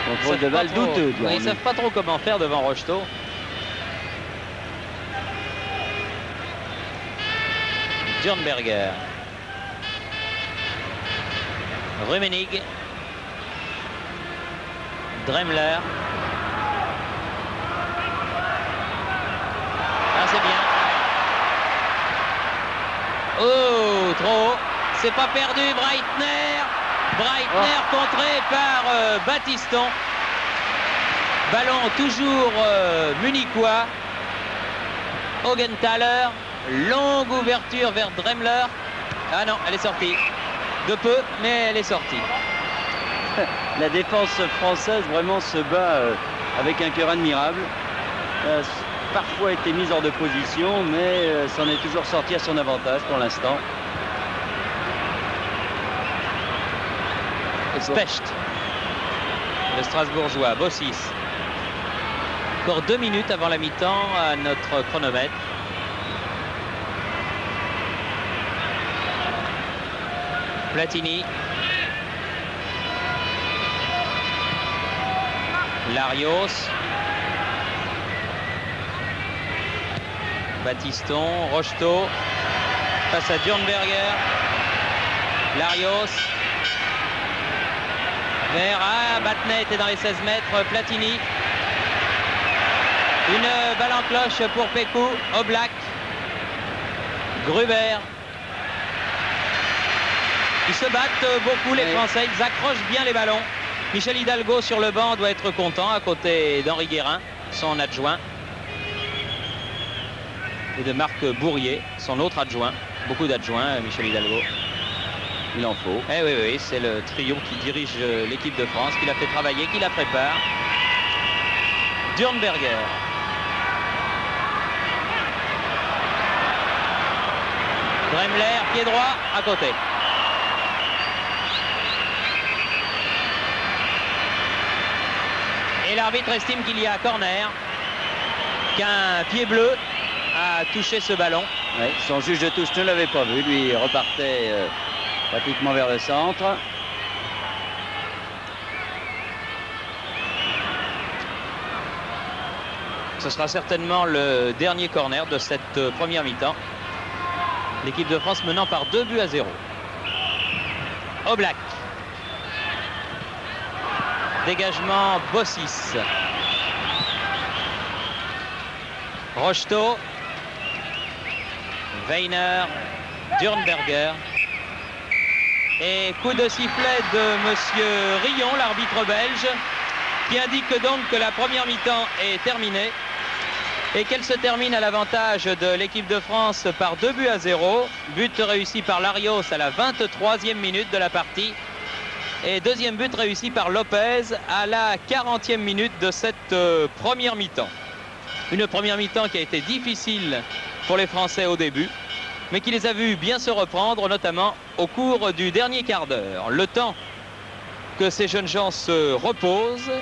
Contrôle de balle douteux. Oui, ils ne savent pas trop comment faire devant Rocheteau. Durnberger. Rummenigge. Dremler. Ah, c'est bien. Oh, trop haut. C'est pas perdu, Breitner. Breitner contré par Battiston. Ballon toujours munichois. Augenthaler. Longue ouverture vers Dremler. Ah non, elle est sortie. De peu, mais elle est sortie. La défense française vraiment se bat avec un cœur admirable. Parfois été mise hors de position, mais s'en est toujours sorti à son avantage pour l'instant. Specht, le Strasbourgeois. Bossis. Encore 2 minutes avant la mi-temps à notre chronomètre. Platini. Larios. Battiston. Rocheteau. Face à Durnberger. Larios. Vers Batnet était dans les 16 mètres. Platini. Une balle en cloche pour Pécou. Oblak. Gruber. Ils se battent beaucoup les Français. Ils accrochent bien les ballons. Michel Hidalgo sur le banc doit être content à côté d'Henri Guérin, son adjoint. Et de Marc Bourrier, son autre adjoint. Beaucoup d'adjoints, Michel Hidalgo. Il en faut. Eh oui, oui, c'est le trio qui dirige l'équipe de France, qui la fait travailler, qui la prépare. Durnberger. Dremler, pied droit, à côté. Et l'arbitre estime qu'il y a corner, qu'un pied bleu a touché ce ballon. Ouais, son juge de touche ne l'avait pas vu. Lui repartait pratiquement vers le centre. Ce sera certainement le dernier corner de cette première mi-temps. L'équipe de France menant par 2-0. Oblak. Dégagement Bossis. Rocheteau. Weiner. Durnberger. Et coup de sifflet de monsieur Rion, l'arbitre belge, qui indique donc que la première mi-temps est terminée et qu'elle se termine à l'avantage de l'équipe de France par 2-0. But réussi par Larios à la 23e minute de la partie. Et deuxième but réussi par Lopez à la 40e minute de cette première mi-temps. Une première mi-temps qui a été difficile pour les Français au début, mais qui les a vus bien se reprendre, notamment au cours du dernier quart d'heure. Le temps que ces jeunes gens se reposent.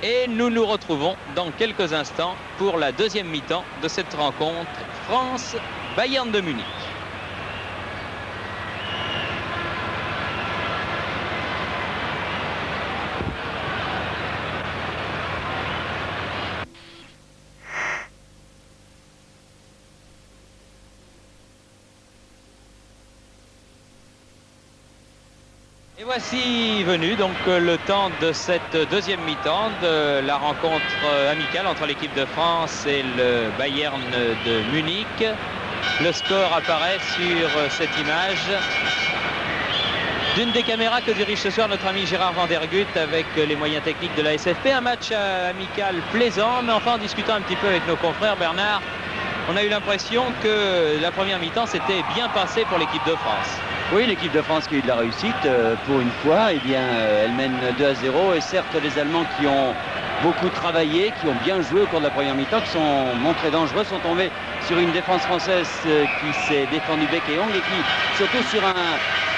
Et nous nous retrouvons dans quelques instants pour la deuxième mi-temps de cette rencontre France-Bayern de Munich. Et voici venu donc le temps de cette deuxième mi-temps de la rencontre amicale entre l'équipe de France et le Bayern de Munich. Le score apparaît sur cette image d'une des caméras que dirige ce soir notre ami Gérard Van der Gutt avec les moyens techniques de la SFP. Un match amical plaisant, mais enfin en discutant un petit peu avec nos confrères, Bernard, on a eu l'impression que la première mi-temps s'était bien passée pour l'équipe de France. Oui, l'équipe de France qui a eu de la réussite pour une fois, eh bien, elle mène 2-0 et certes les Allemands qui ont beaucoup travaillé, qui ont bien joué au cours de la première mi-temps, qui sont montrés dangereux, sont tombés sur une défense française qui s'est défendue bec et ongle et qui, surtout sur un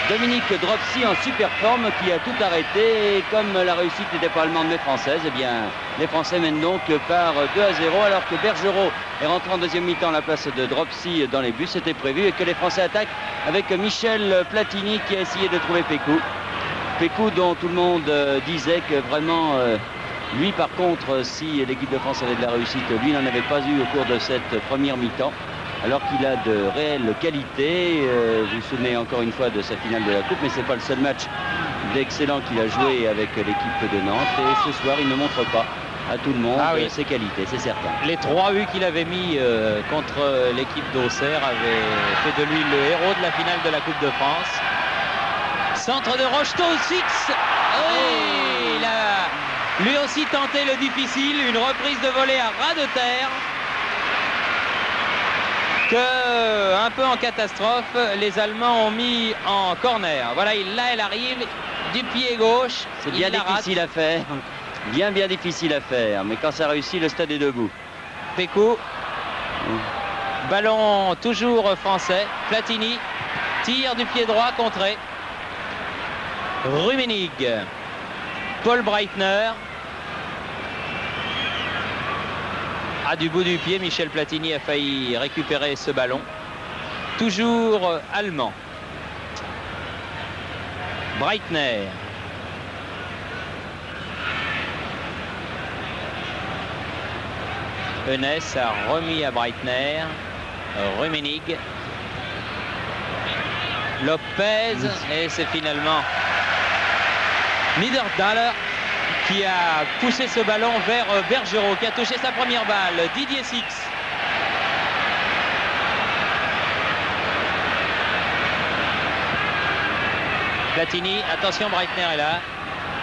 Dominique Dropsy en super forme qui a tout arrêté et comme la réussite n'était pas allemande mais française, eh bien, les Français mènent donc par 2-0 alors que Bergerot est rentré en deuxième mi-temps à la place de Dropsy dans les buts, c'était prévu et que les Français attaquent avec Michel Platini qui a essayé de trouver Pécou. Pécou dont tout le monde disait que vraiment, lui par contre, si l'équipe de France avait de la réussite, lui n'en avait pas eu au cours de cette première mi-temps. Alors qu'il a de réelles qualités. Vous vous souvenez encore une fois de sa finale de la Coupe, mais ce n'est pas le seul match d'excellent qu'il a joué avec l'équipe de Nantes. Et ce soir, il ne montre pas à tout le monde ses qualités, c'est certain. Les 3 buts qu'il avait mis contre l'équipe d'Auxerre avaient fait de lui le héros de la finale de la Coupe de France. Centre de Rocheteau, 6. Oui, il a lui aussi tenté le difficile, une reprise de volée à ras de terre. Que, un peu en catastrophe, les Allemands ont mis en corner. Voilà, là elle arrive du pied gauche. C'est bien difficile à faire. Bien difficile à faire. Mais quand ça réussit, le stade est debout. Pécou. Ballon toujours français. Platini. Tire du pied droit, contré. Rummenigge. Paul Breitner. Du bout du pied, Michel Platini a failli récupérer ce ballon. Toujours allemand. Breitner. Eunès a remis à Breitner. Rummenigge. Lopez. Et c'est finalement Niederdaler qui a poussé ce ballon vers Bergerot, qui a touché sa première balle. Didier Six. Platini, attention, Breitner est là.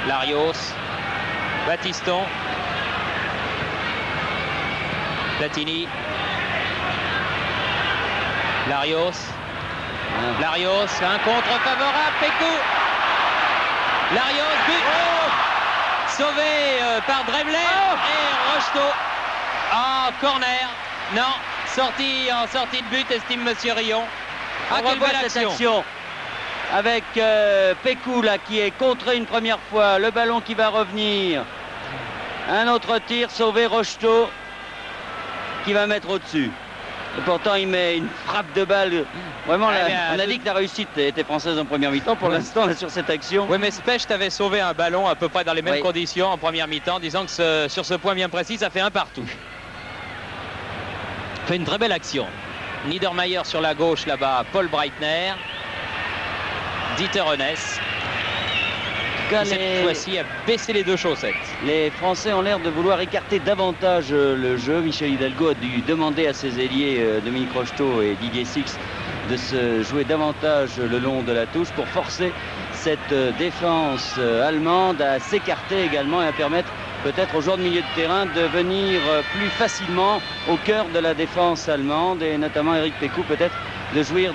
Larios. Battiston. Platini. Larios. Larios, un contre favorable, Pécou. Larios, but. Sauvé par Dremler et Rocheteau en corner. Non, en sortie de but, estime monsieur Rion. On revoit cette action avec Pécou là qui est contré une première fois. Le ballon qui va revenir. Un autre tir, sauvé Rocheteau qui va mettre au-dessus. Et pourtant, il met une frappe de balle. Vraiment, on a tout... dit que la réussite était française en première mi-temps. Pour l'instant, sur cette action. Oui, mais Specht avait sauvé un ballon à peu près dans les mêmes conditions en première mi-temps, disant que sur ce point bien précis, ça fait un partout. Fait une très belle action. Niedermayer sur la gauche là-bas, Paul Breitner, Dieter Hoeneß. Cette fois-ci a baissé les deux chaussettes. Les Français ont l'air de vouloir écarter davantage le jeu. Michel Hidalgo a dû demander à ses ailiers Dominique Rocheteau et Didier Six de se jouer davantage le long de la touche pour forcer cette défense allemande à s'écarter également et à permettre peut-être aux joueurs de milieu de terrain de venir plus facilement au cœur de la défense allemande et notamment Eric Pécou peut-être de jouir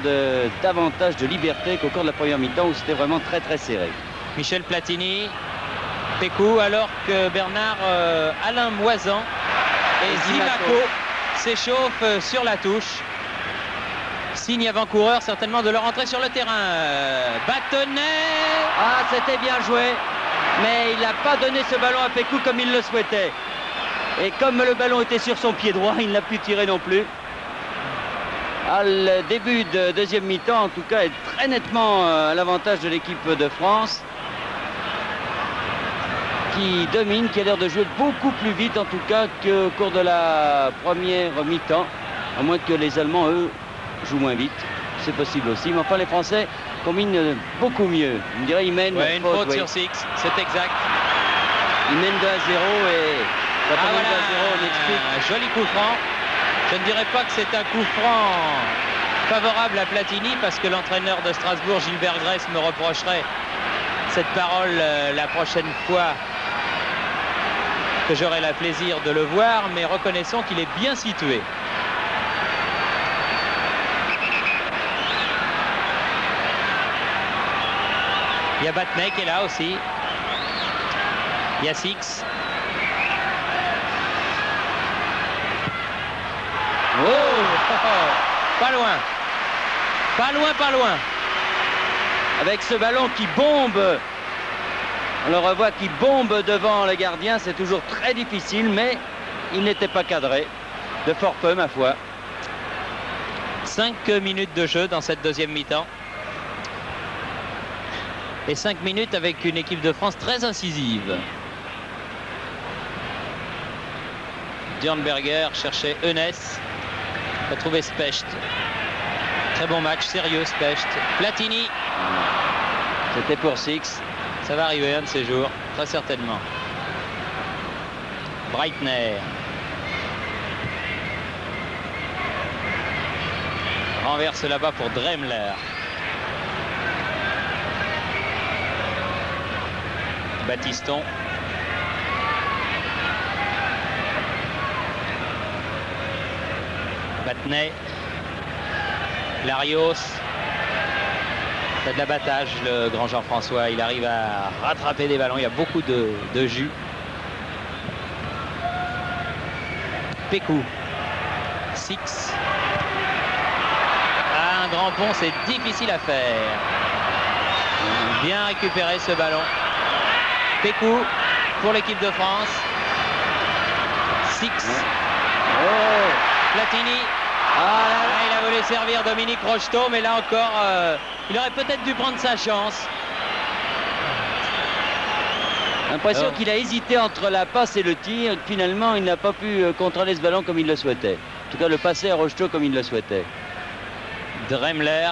davantage de liberté qu'au cours de la première mi-temps où c'était vraiment très très serré. Michel Platini, Pécou, alors que Bernard Alain Moisan et Zimaco s'échauffent sur la touche. Signe avant-coureur certainement de leur entrée sur le terrain. Bâtonnet. Ah, c'était bien joué, mais il n'a pas donné ce ballon à Pécou comme il le souhaitait. Et comme le ballon était sur son pied droit, il n'a pu tirer non plus. Le début de deuxième mi-temps, en tout cas, est très nettement à l'avantage de l'équipe de France, qui domine, qui a l'air de jouer beaucoup plus vite en tout cas qu'au cours de la première mi-temps, à moins que les Allemands, eux, jouent moins vite. C'est possible aussi, mais enfin les Français combinent beaucoup mieux. On dirait qu'ils mènent une faute sur Six, c'est exact. Ils mènent 2-0 et quand on mène 2-0, on explique. Un joli coup franc. Je ne dirais pas que c'est un coup franc favorable à Platini parce que l'entraîneur de Strasbourg, Gilbert Gress, me reprocherait cette parole la prochaine fois que j'aurai le plaisir de le voir, mais reconnaissons qu'il est bien situé. Il y a Batnet qui est là aussi. Il y a Six. Pas loin. Pas loin, pas loin. Avec ce ballon qui bombe, on le revoit qui bombe devant le gardien, c'est toujours très difficile, mais il n'était pas cadré. De fort peu, ma foi. 5 minutes de jeu dans cette deuxième mi-temps. Et 5 minutes avec une équipe de France très incisive. Dürnberger cherchait Hoeneß. A trouvé Specht. Très bon match, sérieux Specht. Platini. C'était pour Six. Ça va arriver un de ces jours, très certainement. Breitner. Renverse là-bas pour Dremler. Battiston. Batnet. Larios. C'est de l'abattage, le grand Jean-François. Il arrive à rattraper des ballons. Il y a beaucoup de jus. Pécou. Six. Un grand pont, c'est difficile à faire. Bien récupéré ce ballon. Pécou pour l'équipe de France. Six. Platini. Il a voulu servir Dominique Rocheteau, mais là encore, il aurait peut-être dû prendre sa chance. L'impression qu'il a hésité entre la passe et le tir. Finalement, il n'a pas pu contrôler ce ballon comme il le souhaitait. En tout cas, le passer à Rocheteau comme il le souhaitait. Dremler,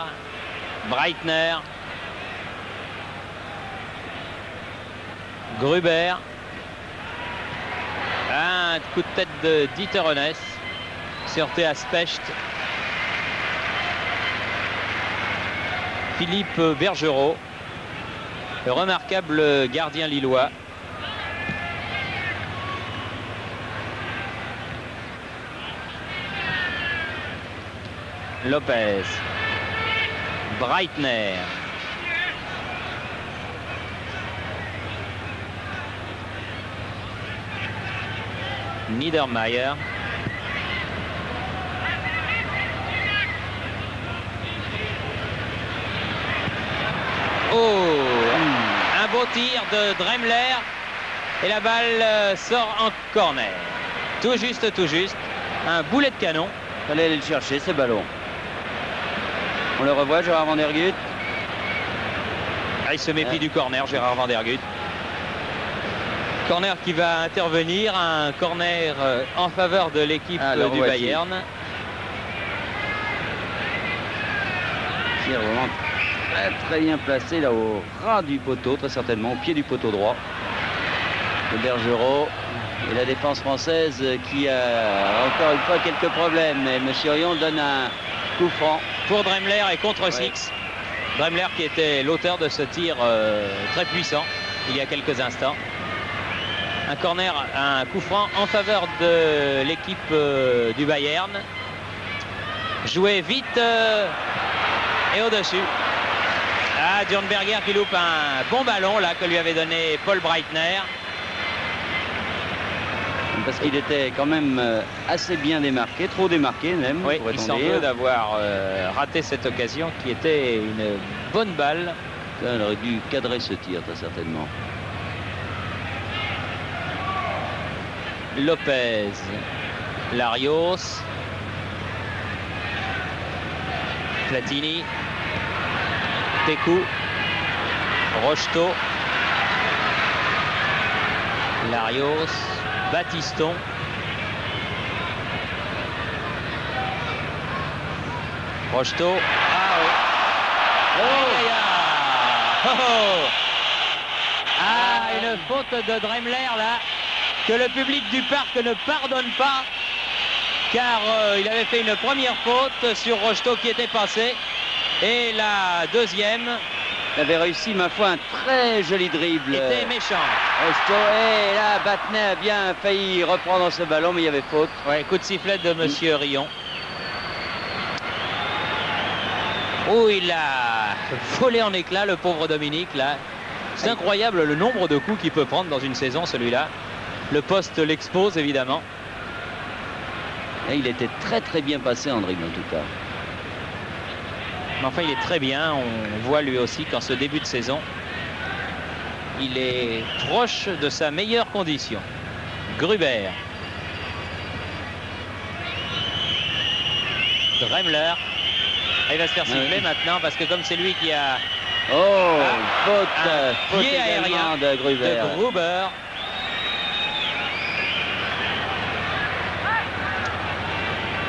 Breitner, Gruber. Un coup de tête de Dieter Hoeneß. Sûreté à Specht. Philippe Bergerot, le remarquable gardien lillois. Lopez. Breitner. Niedermayer. Un beau tir de Dremler et la balle sort en corner. Tout juste, un boulet de canon. Fallait aller le chercher, ce ballon. On le revoit, Gérard Van der Guut. Ah, il se méfie du corner, Gérard Van der Guut. Corner qui va intervenir, un corner en faveur de l'équipe du Bayern. Tir vraiment très bien placé là au ras du poteau, très certainement au pied du poteau droit. Le Bergerot et la défense française qui a encore une fois quelques problèmes. Et M. Rion donne un coup franc. Pour Dremler et contre Six. Dremler qui était l'auteur de ce tir très puissant il y a quelques instants. Un corner, un coup franc en faveur de l'équipe du Bayern. Joué vite et au-dessus. Ah, Durnberger qui loupe un bon ballon là que lui avait donné Paul Breitner. Parce qu'il était quand même assez bien démarqué, trop démarqué même. Oui, il semble d'avoir raté cette occasion qui était une bonne balle. Il aurait dû cadrer ce tir très certainement. Lopez, Larios, Platini, Pécou, Rocheteau, Larios, Battiston, Rocheteau. Ah oui. Ah, une faute de Dremler là que le public du parc ne pardonne pas, car il avait fait une première faute sur Rocheteau qui était passé, et la deuxième. Il avait réussi, ma foi, un très joli dribble. Était méchant. Rocheteau, et là, Battenet a bien failli reprendre ce ballon, mais il y avait faute. Ouais, coup de sifflet de Monsieur Rion. Oh, il a volé en éclats, le pauvre Dominique, là. C'est incroyable le nombre de coups qu'il peut prendre dans une saison, celui-là. Le poste l'expose, évidemment. Et il était très très bien passé en dribble, en tout cas. Mais enfin, il est très bien. On voit lui aussi qu'en ce début de saison, il est proche de sa meilleure condition. Gruber. Dremler. Il va se faire siffler maintenant parce que comme c'est lui qui a... Oh, faute pied aérien de Gruber. De Gruber.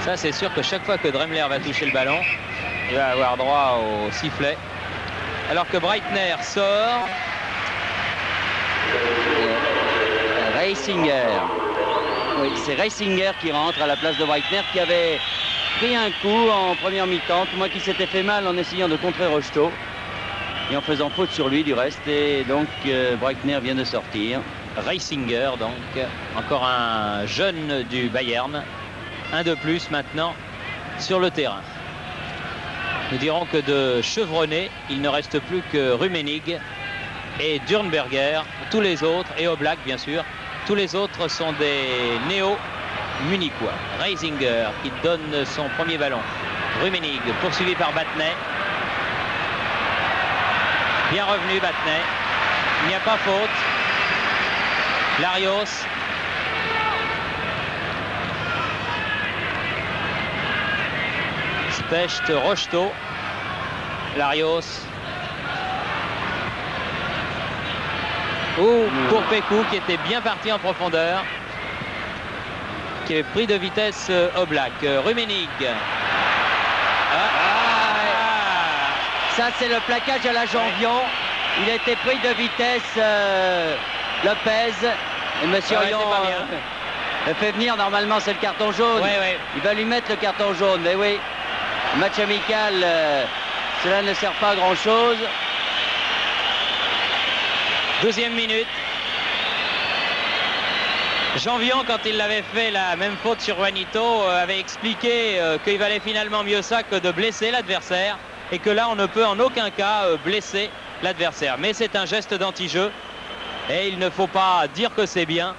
Ça, c'est sûr que chaque fois que Dremler va toucher le ballon, il va avoir droit au sifflet. Alors que Breitner sort. Reisinger. Oui, c'est Reisinger qui rentre à la place de Breitner qui avait pris un coup en première mi-temps, tout moins qui s'était fait mal en essayant de contrer Rocheteau et en faisant faute sur lui du reste. Et donc Breitner vient de sortir. Reisinger, donc encore un jeune du Bayern. Un de plus maintenant sur le terrain. Nous dirons que de chevronnés, il ne reste plus que Rummenigge et Durnberger. Tous les autres, et Oblak bien sûr, tous les autres sont des néo-munichois. Reisinger qui donne son premier ballon. Rummenigge poursuivi par Battenet. Bien revenu Battenet. Il n'y a pas faute. Larios. Specht, Rocheteau, Larios. Pour Pécou qui était bien parti en profondeur, qui avait pris de vitesse Oblak. Rummenigge. Ça c'est le plaquage à la Janvion. Il était pris de vitesse Lopez. Et Monsieur Rion fait venir, normalement c'est le carton jaune. Il va lui mettre le carton jaune, mais oui. Match amical, cela ne sert pas à grand chose. Deuxième minute. Janvion, quand il l'avait fait la même faute sur Juanito, avait expliqué qu'il valait finalement mieux ça que de blesser l'adversaire et que là on ne peut en aucun cas blesser l'adversaire. Mais c'est un geste d'anti-jeu et il ne faut pas dire que c'est bien.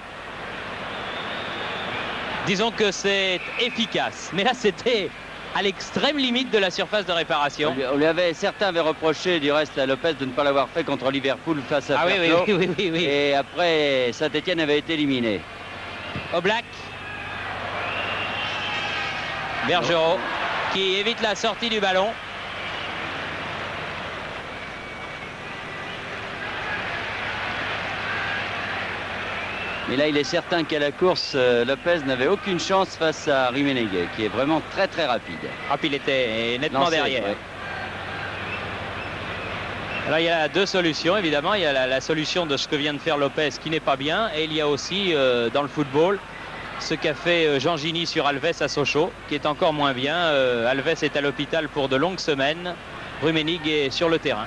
Disons que c'est efficace. Mais là c'était à l'extrême limite de la surface de réparation. Certains avaient reproché du reste à Lopez de ne pas l'avoir fait contre Liverpool face à oui. Et après, Saint-Étienne avait été éliminé. Oblak. Bergerot qui évite la sortie du ballon. Mais là, il est certain qu'à la course, Lopez n'avait aucune chance face à Rummenigge, qui est vraiment très très rapide. Il était nettement Lancé, derrière. ouais. Alors il y a deux solutions, évidemment. Il y a la solution de ce que vient de faire Lopez qui n'est pas bien. Et il y a aussi dans le football ce qu'a fait Jean Gini sur Alves à Sochaux, qui est encore moins bien. Alves est à l'hôpital pour de longues semaines. Rummenigge est sur le terrain.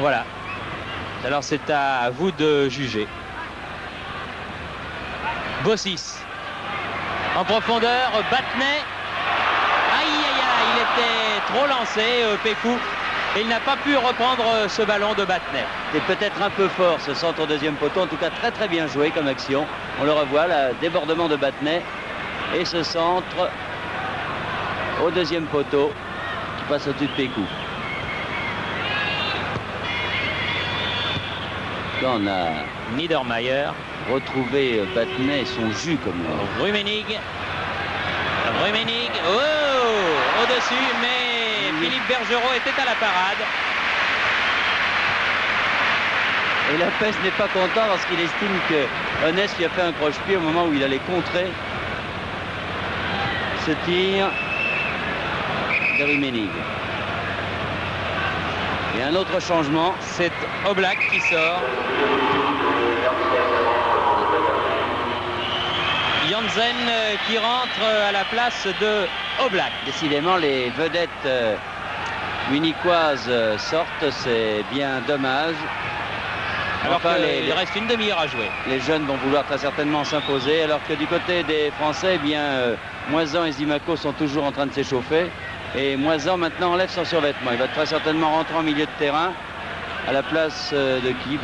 Voilà. Alors c'est à vous de juger. Bossis. En profondeur, Battenet. Aïe, aïe, aïe, il était trop lancé, Pécou. Et il n'a pas pu reprendre ce ballon de Battenet. C'est peut-être un peu fort ce centre au deuxième poteau. En tout cas, très très bien joué comme action. On le revoit, le débordement de Battenet. Et ce centre au deuxième poteau qui passe au-dessus de Pécou. Là, on a Niedermayer. retrouvé Battenet et son jus comme Rummenigge. Rummenigge. Oh, au-dessus, mais Philippe Bergerot était à la parade. Et Lopez n'est pas content parce qu'il estime que Honest lui a fait un croche-pied au moment où il allait contrer ce tir de Rummenigge. Et un autre changement. C'est Oblak qui sort. Jansen qui rentre à la place de Oblak. Décidément, les vedettes munichoises sortent, c'est bien dommage. Alors Enfin, qu'il reste une demi-heure à jouer. Les jeunes vont vouloir très certainement s'imposer, alors que du côté des Français, eh bien, Moisan et Zimaco sont toujours en train de s'échauffer. Et Moisan maintenant enlève son survêtement. Il va très certainement rentrer en milieu de terrain. À la place de qui?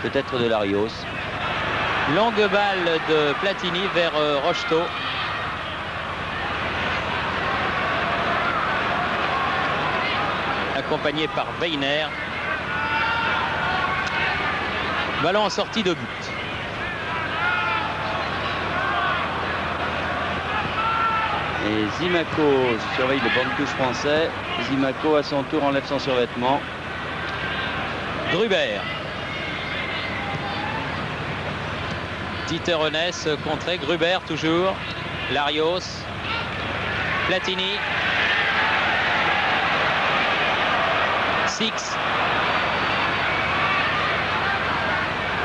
Peut-être de Larios. Longue balle de Platini vers Rocheteau. Accompagné par Weiner. Ballon en sortie de but. Et Zimaco, je surveille le banc de touche français. Zimaco à son tour enlève son survêtement. Gruber. Dieter Honest contré. Gruber toujours. Larios. Platini. Six.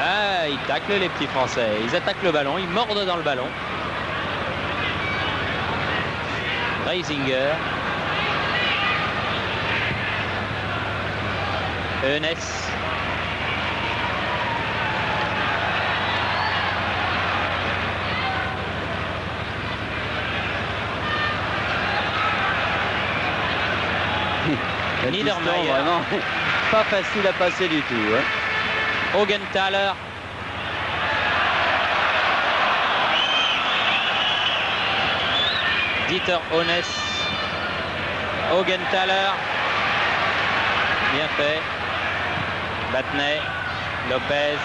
Ah, ils taclent les petits Français. Ils attaquent le ballon. Ils mordent dans le ballon. Reisinger. Honest. Niedermayer. Vraiment pas facile à passer du tout. Hein. Augenthaler. Dieter Honest. Augenthaler. Bien fait. Battenet. Lopez.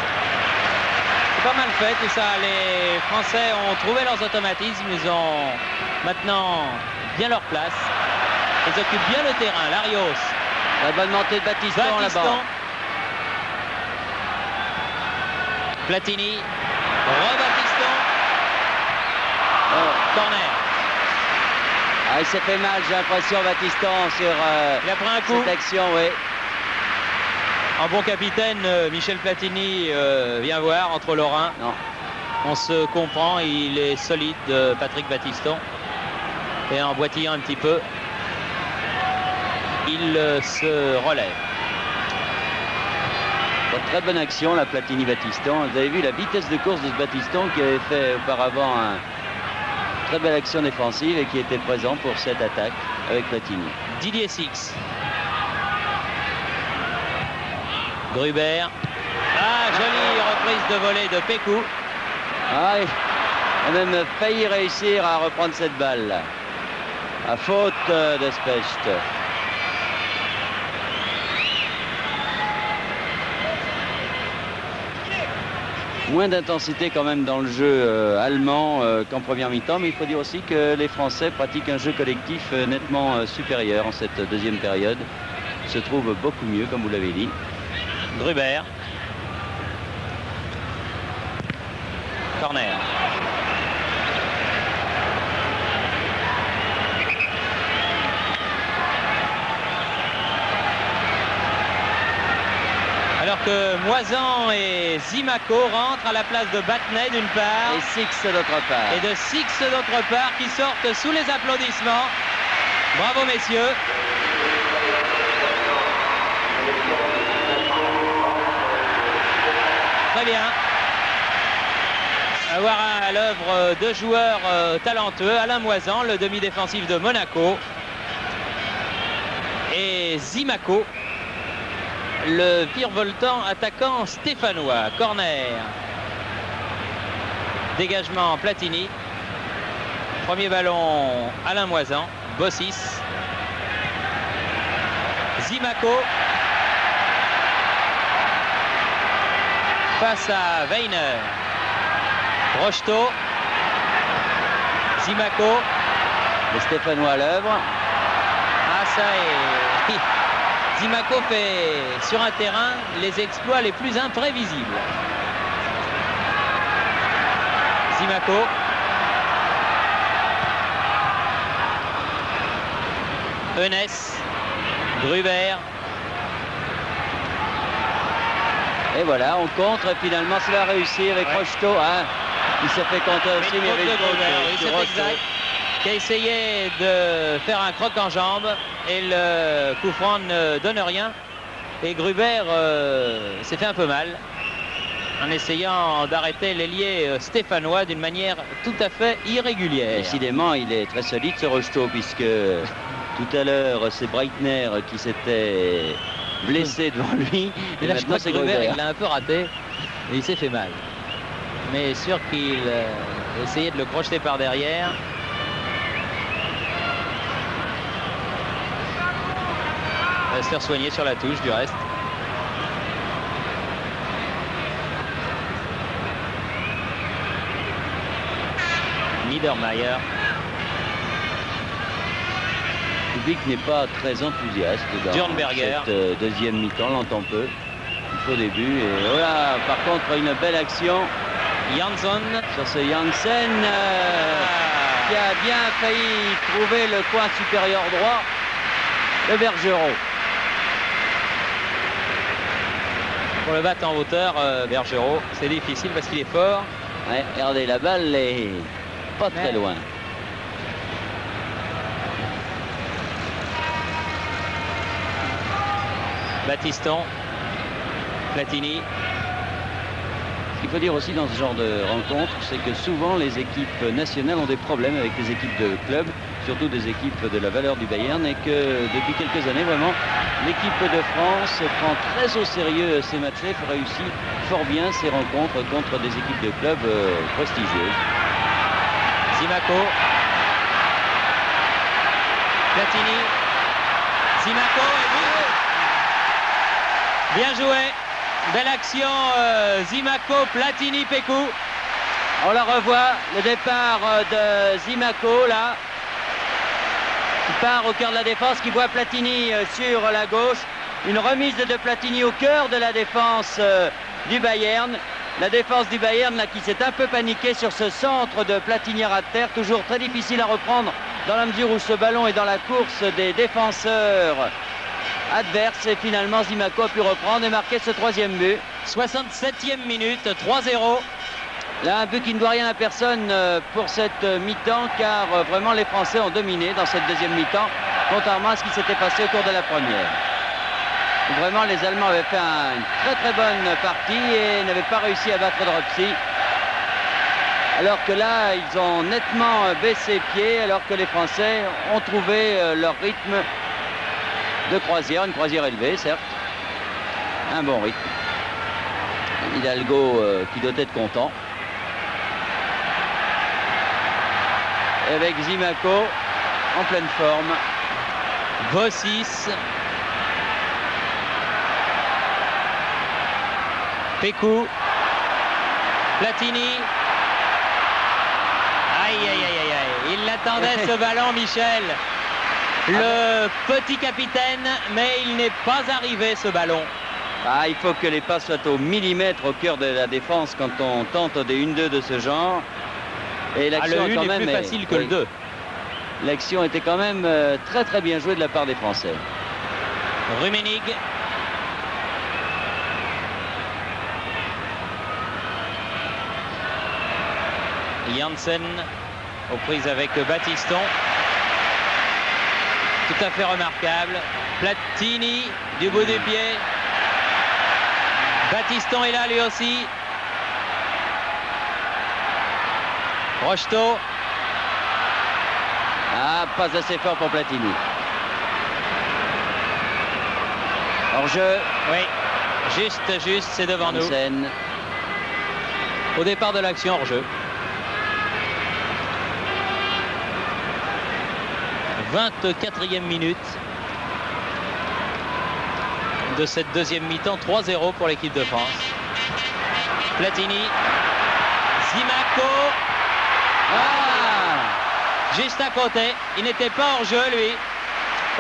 C'est pas mal fait tout ça. Les Français ont trouvé leurs automatismes. Ils ont maintenant bien leur place. Ils occupent bien le terrain. Larios. La bonne montée de Battiston là-bas. Platini. Re-Battiston. Corner. Ah, il s'est fait mal, j'ai l'impression, Battiston, sur il a pris un coup. cette action, oui. En bon capitaine, Michel Platini vient voir entre Lorrain. Non. On se comprend, il est solide, Patrick Battiston. Et en boitillant un petit peu, il se relève. Très bonne action, la Platini-Battiston. Vous avez vu la vitesse de course de ce Battiston qui avait fait auparavant une très belle action défensive et qui était présent pour cette attaque avec Platini. Didier Six. Gruber. Ah, jolie reprise de volée de Pécou. Ah, il a même failli réussir à reprendre cette balle. À faute de Specht. Moins d'intensité quand même dans le jeu allemand qu'en première mi-temps, mais il faut dire aussi que les Français pratiquent un jeu collectif nettement supérieur en cette deuxième période. Se trouve beaucoup mieux, comme vous l'avez dit. Gruber. Corner. Alors que Moisan et Zimaco rentrent à la place de Battenet d'une part et Six d'autre part. Et de Six d'autre part qui sortent sous les applaudissements. Bravo messieurs. Très bien. Avoir à l'œuvre deux joueurs talentueux, Alain Moisan, le demi-défensif de Monaco, et Zimaco, le virevoltant attaquant stéphanois. Corner. Dégagement Platini. Premier ballon Alain Moisan. Bossis. Zimaco. Face à Weiner. Rocheteau. Zimaco. Le Stéphanois à l'œuvre. Ah, ça est... Zimaco fait sur un terrain les exploits les plus imprévisibles. Zimaco. Eunès. Gruber. Et voilà, on contre. Finalement, ça va réussir avec Rocheteau. Hein. Il s'est fait compter aussi, mais il y avait une faute sur Rocheteau, qui a essayé de faire un croc en jambe et le coup franc ne donne rien. Et Gruber s'est fait un peu mal en essayant d'arrêter l'ailier stéphanois d'une manière tout à fait irrégulière. Décidément, il est très solide ce Rocheteau, puisque tout à l'heure c'est Breitner qui s'était blessé devant lui. Et là, maintenant c'est Gruber, il l'a un peu raté et il s'est fait mal. Mais sûr qu'il essayait de le crocheter par derrière. Il va se faire soigner sur la touche du reste. Niedermayer. Le public n'est pas très enthousiaste dans cette deuxième mi-temps, on l'entend peu. Au début, et voilà, par contre une belle action. Jansson. Sur ce Janssen qui a bien failli trouver le coin supérieur droit de Bergerot. Pour le battre en hauteur, Bergerot, c'est difficile parce qu'il est fort. Ouais, regardez, la balle est pas très loin. Battiston. Platini. Ce qu'il faut dire aussi dans ce genre de rencontre, c'est que souvent les équipes nationales ont des problèmes avec les équipes de club, surtout des équipes de la valeur du Bayern, et que depuis quelques années, vraiment, l'équipe de France prend très au sérieux ces matchs-là, réussit fort bien ces rencontres contre des équipes de club prestigieuses. Zimaco. Platini. Zimaco et bien joué. Belle action, Zimaco, Platini, Pécou. On la revoit, le départ de Zimaco, là, qui part au cœur de la défense, qui voit Platini sur la gauche. Une remise de Platini au cœur de la défense du Bayern. La défense du Bayern, là, qui s'est un peu paniquée sur ce centre de Platini à terre. Toujours très difficile à reprendre dans la mesure où ce ballon est dans la course des défenseurs adverse, et finalement Zimaco a pu reprendre et marquer ce troisième but. 67e minute, 3-0. Là, un but qui ne doit rien à personne pour cette mi-temps, car vraiment les Français ont dominé dans cette deuxième mi-temps, contrairement à ce qui s'était passé au cours de la première. Vraiment, les Allemands avaient fait une très très bonne partie et n'avaient pas réussi à battre Dropsy. Alors que là, ils ont nettement baissé pied, alors que les Français ont trouvé leur rythme de croisière, une croisière élevée, certes. Un bon rythme. Hidalgo qui doit être content. Avec Zimaco en pleine forme. Bossis. Pécou. Platini. Aïe, aïe, aïe, aïe, aïe. Il l'attendait ce ballon, Michel. Le petit capitaine, mais il n'est pas arrivé ce ballon. Ah, il faut que les passes soient au millimètre au cœur de la défense quand on tente des 1-2 de ce genre. Et l'action le 1 est plus facile que le 2. L'action était quand même très très bien jouée de la part des Français. Rummenigge. Janssen aux prises avec Battiston. Tout à fait remarquable. Platini du bout du pied. Battiston est là lui aussi. Rocheteau. Ah, pas assez fort pour Platini. Hors-jeu. Oui, juste, c'est devant Janssen. Au départ de l'action, hors-jeu. 24e minute de cette deuxième mi-temps. 3-0 pour l'équipe de France. Platini. Zimaco. Juste à côté. Il n'était pas hors jeu, lui,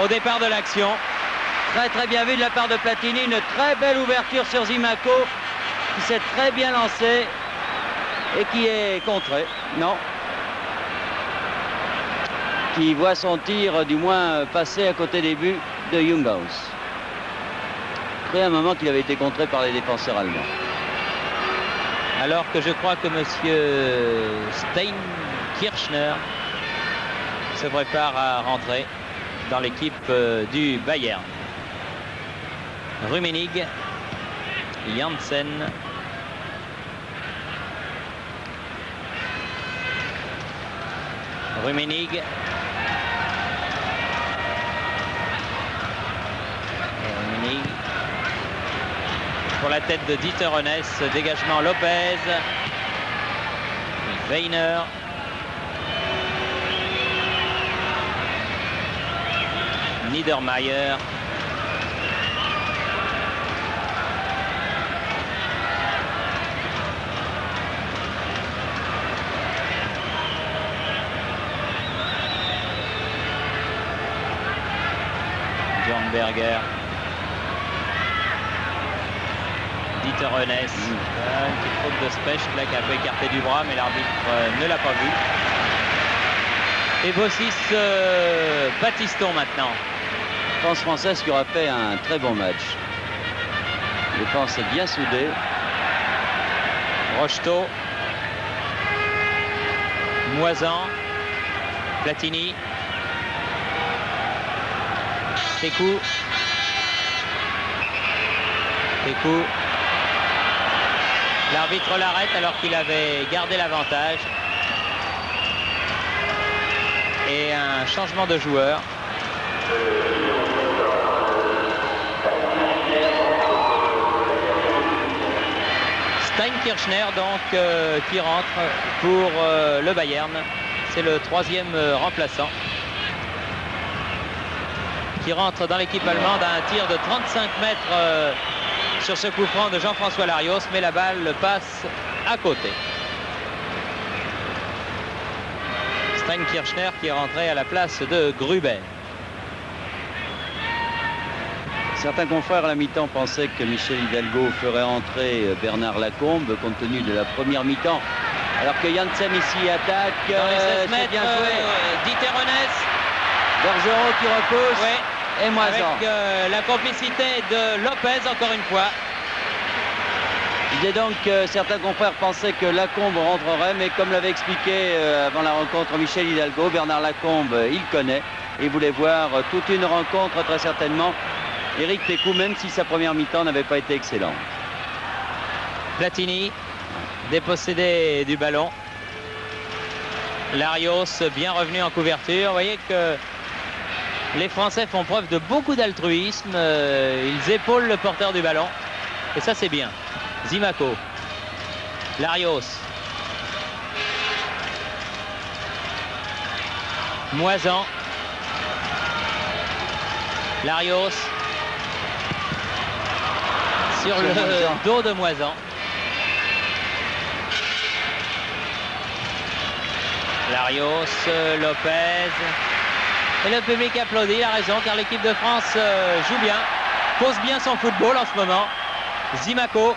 au départ de l'action. Très très bien vu de la part de Platini. Une très belle ouverture sur Zimaco, qui s'est très bien lancé et qui est contré. Non. Qui voit son tir, du moins, passer à côté des buts de Junghaus. Après un moment qu'il avait été contré par les défenseurs allemands. Alors que je crois que monsieur Steinkirchner se prépare à rentrer dans l'équipe du Bayern. Rummenigge, Janssen. Rummenigge. Rummenigge. Pour la tête de Dieter Rennes, dégagement Lopez. Weiner. Niedermayer. Berger. Dieter Rennes. Une petite faute de Specht là, qui a peu écarté du bras, mais l'arbitre ne l'a pas vu. Et Bossis Battiston maintenant. Défense française qui aura fait un très bon match. Défense bien soudée. Rocheteau. Moisan. Platini. Pécou. L'arbitre l'arrête alors qu'il avait gardé l'avantage. Et un changement de joueur. Steinkirchner donc qui rentre pour le Bayern. C'est le troisième remplaçant qui rentre dans l'équipe allemande à un tir de 35 mètres sur ce coup franc de Jean-François Larios, mais la balle passe à côté. Steinkirchner qui est rentré à la place de Gruber. Certains confrères à la mi-temps pensaient que Michel Hidalgo ferait entrer Bernard Lacombe compte tenu de la première mi-temps. Alors que Janssen ici attaque. Dans les 16 mètres, bien joué. Dieter Rennes. Bergerot qui repousse. Ouais. Et Moisan. Avec la complicité de Lopez encore une fois. Il disait donc que certains confrères pensaient que Lacombe rentrerait, mais comme l'avait expliqué avant la rencontre Michel Hidalgo, Bernard Lacombe, il connaît. Et il voulait voir toute une rencontre très certainement. Éric Pécou, même si sa première mi-temps n'avait pas été excellente. Platini, dépossédé du ballon. Larios bien revenu en couverture. Vous voyez que les Français font preuve de beaucoup d'altruisme. Ils épaulent le porteur du ballon. Et ça, c'est bien. Zimaco. Larios. Moisan. Larios. Sur le dos de Moisan. Larios, Lopez. Et le public applaudit, il a raison, car l'équipe de France joue bien, pose bien son football en ce moment. Zimaco.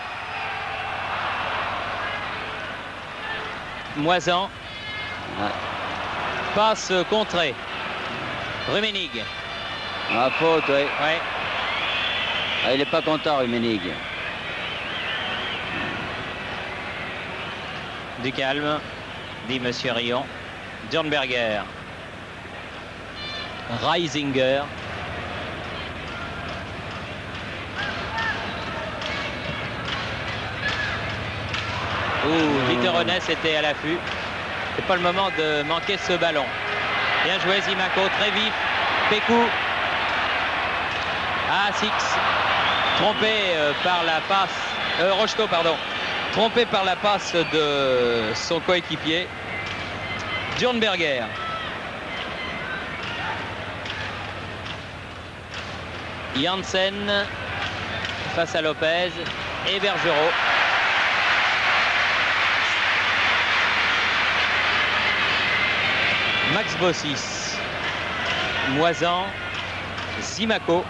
Moisan. Passe contrée. Rummenigge. La faute, oui. Ouais. Ah, il n'est pas content, Rummenigge. Du calme, dit Monsieur Rion. Dürnberger. Reisinger. Dieter Renès était à l'affût. C'est pas le moment de manquer ce ballon. Bien joué Zimaco, très vif. Pécou. Ah, Six. Trompé par la passe. Rocheteau, pardon. Trompé par la passe de son coéquipier. Dürnberger. Janssen face à Lopez et Bergerot. Max Bossis, Moisan, Zimaco.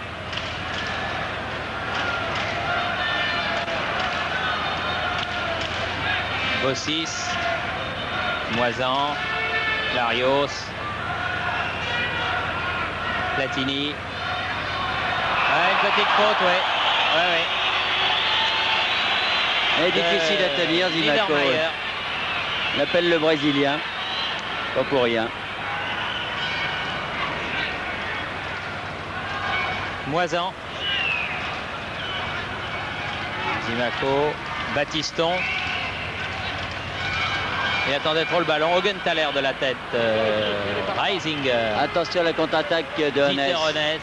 Bossis, Moisan, Larios, Platini. Une petite faute, ouais. Et difficile à tenir, Zimaco. On appelle le Brésilien. Pas pour rien. Moisan. Zimaco. Battiston. Il attendait trop le ballon. Augenthaler de la tête. Reisinger. Attention à la contre-attaque de Renès.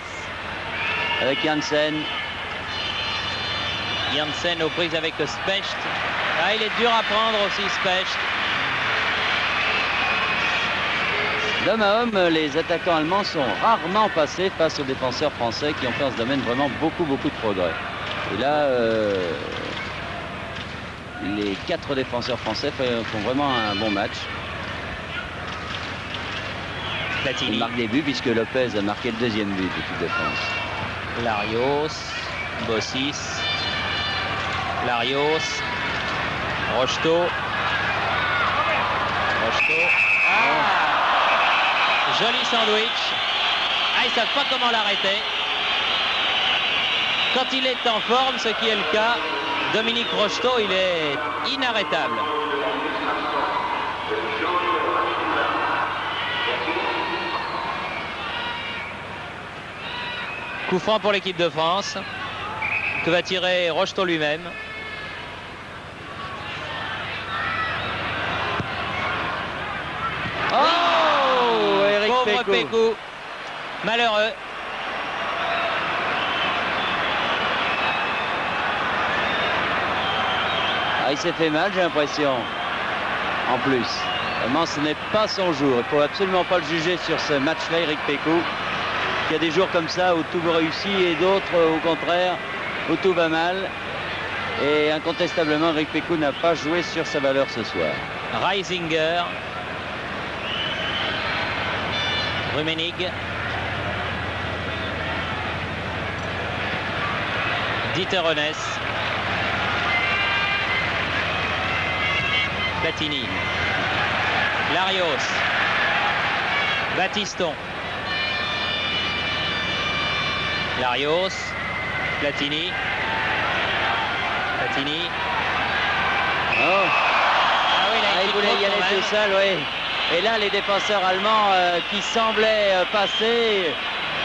Avec Janssen. Janssen aux prises avec Specht. Ah, il est dur à prendre aussi, Specht. D'homme à homme, les attaquants allemands sont rarement passés face aux défenseurs français qui ont fait en ce domaine vraiment beaucoup de progrès. Et là, les 4 défenseurs français font vraiment un bon match. Platini. Ils marquent des buts puisque Lopez a marqué le 2e but de l'équipe de France. Larios, Bossis, Larios, Rocheteau. Joli sandwich. Ah, ils ne savent pas comment l'arrêter. Quand il est en forme, ce qui est le cas, Dominique Rocheteau, il est inarrêtable. Coup franc pour l'équipe de France, que va tirer Rocheteau lui-même. Oh, Eric pauvre Pécou. Malheureux. Ah, il s'est fait mal, j'ai l'impression. En plus. Vraiment, ce n'est pas son jour. Il ne faut absolument pas le juger sur ce match-là, Eric Pécou. Il y a des jours comme ça où tout réussit et d'autres, au contraire, où tout va mal. Et incontestablement, Eric Pécou n'a pas joué sur sa valeur ce soir. Reisinger. Rummenigge. Dieter Renès. Platini. Larios. Battiston. Larios. Platini. Oh. Ah oui, là, il voulait y aller tout seul, oui. Et là, les défenseurs allemands qui semblaient passer.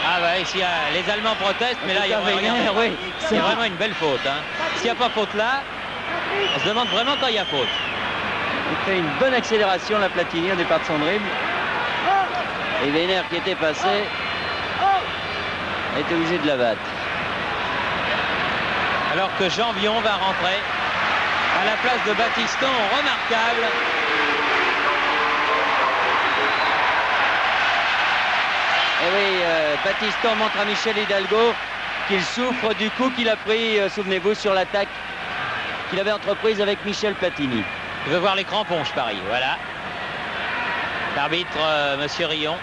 Ah bah ici, les Allemands protestent, mais là, il y a vraiment une belle faute. Hein. S'il n'y a pas faute là, on se demande vraiment quand il y a faute. Il fait une bonne accélération, la Platini, au départ de son dribble. Et Weiner, qui était passé, est obligé de la battre. Alors que Jean Vion va rentrer à la place de Battiston, remarquable. Et oui, Battiston montre à Michel Hidalgo qu'il souffre du coup qu'il a pris, souvenez-vous, sur l'attaque qu'il avait entreprise avec Michel Platini. Je veux voir les crampons, je parie, voilà. L'arbitre, Monsieur Rion.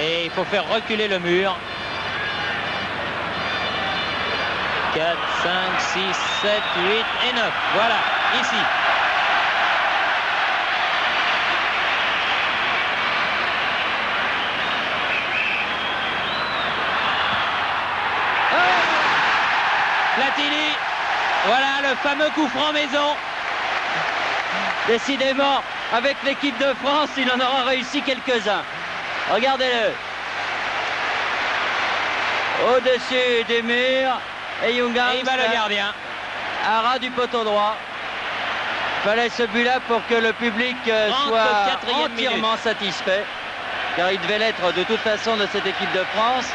Et il faut faire reculer le mur. 4, 5, 6, 7, 8 et 9. Voilà, ici. Platini, voilà le fameux coup franc maison. Décidément, avec l'équipe de France, il en aura réussi quelques-uns. Regardez-le. Au-dessus du mur. Et Younghans, il bat le gardien. À ras du poteau droit. Fallait ce but-là pour que le public soit entièrement satisfait. Car il devait l'être de toute façon de cette équipe de France,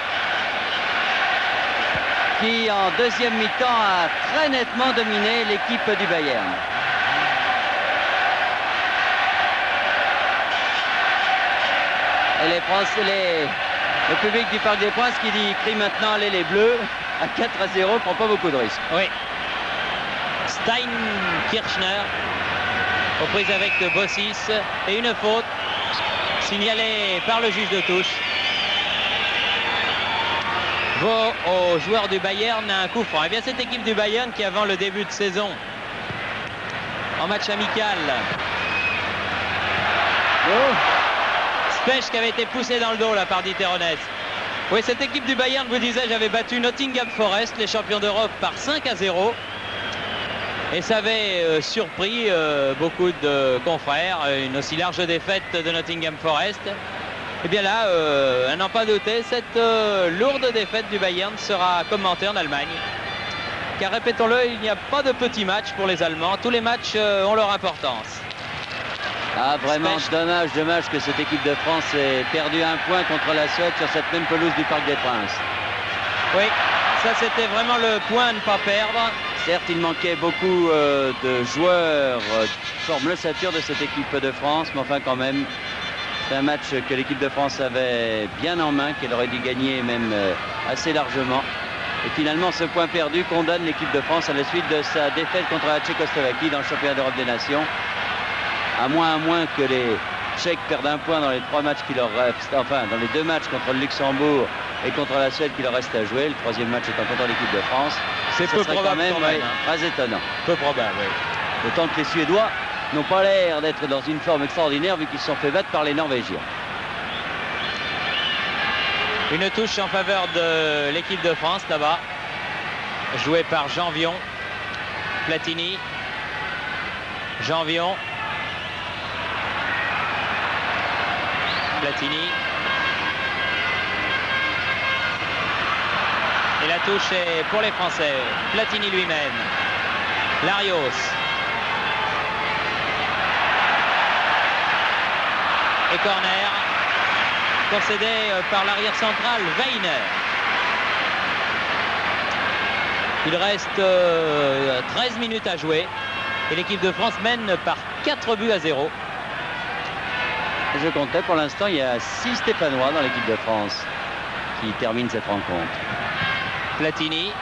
qui en deuxième mi-temps a très nettement dominé l'équipe du Bayern. Et le public du Parc des Princes qui crie maintenant allez les Bleus à 4-0, prend pas beaucoup de risques. Oui. Steinkirchner aux prises avec Bossis et une faute signalée par le juge de touche. Vaut aux joueurs du Bayern un coup franc. Et bien cette équipe du Bayern qui avant le début de saison en match amical, Specht qui avait été poussé dans le dos là par Dieter Hoeneß. Oui, cette équipe du Bayern, je vous disais, j'avais battu Nottingham Forest, les champions d'Europe, par 5-0. Et ça avait surpris beaucoup de confrères, une aussi large défaite de Nottingham Forest. Et bien là, à n'en pas douter, cette lourde défaite du Bayern sera commentée en Allemagne. Car répétons-le, il n'y a pas de petits matchs pour les Allemands. Tous les matchs ont leur importance. Ah, vraiment dommage que cette équipe de France ait perdu un point contre la Suède sur cette même pelouse du Parc des Princes. Oui, ça c'était vraiment le point à ne pas perdre. Certes, il manquait beaucoup de joueurs qui forment l'ossature de cette équipe de France, mais enfin quand même, c'est un match que l'équipe de France avait bien en main, qu'elle aurait dû gagner même assez largement. Et finalement, ce point perdu condamne l'équipe de France à la suite de sa défaite contre la Tchécoslovaquie dans le championnat d'Europe des Nations. À moins que les Tchèques perdent un point dans les 3 matchs qui leur restent, enfin dans les 2 matchs contre le Luxembourg et contre la Suède qui leur reste à jouer, le 3e match étant contre l'équipe de France. C'est peu probable quand même, très étonnant. Peu probable, oui. D'autant que les Suédois n'ont pas l'air d'être dans une forme extraordinaire vu qu'ils se sont fait battre par les Norvégiens. Une touche en faveur de l'équipe de France là-bas, jouée par Janvion, Platini, Janvion, Platini. Et la touche est pour les Français. Platini lui-même. Larios. Et corner concédé par l'arrière central Weiner. Il reste 13 minutes à jouer et l'équipe de France mène par 4-0. Je comptais pour l'instant, il y a 6 Stéphanois dans l'équipe de France qui terminent cette rencontre. Platini.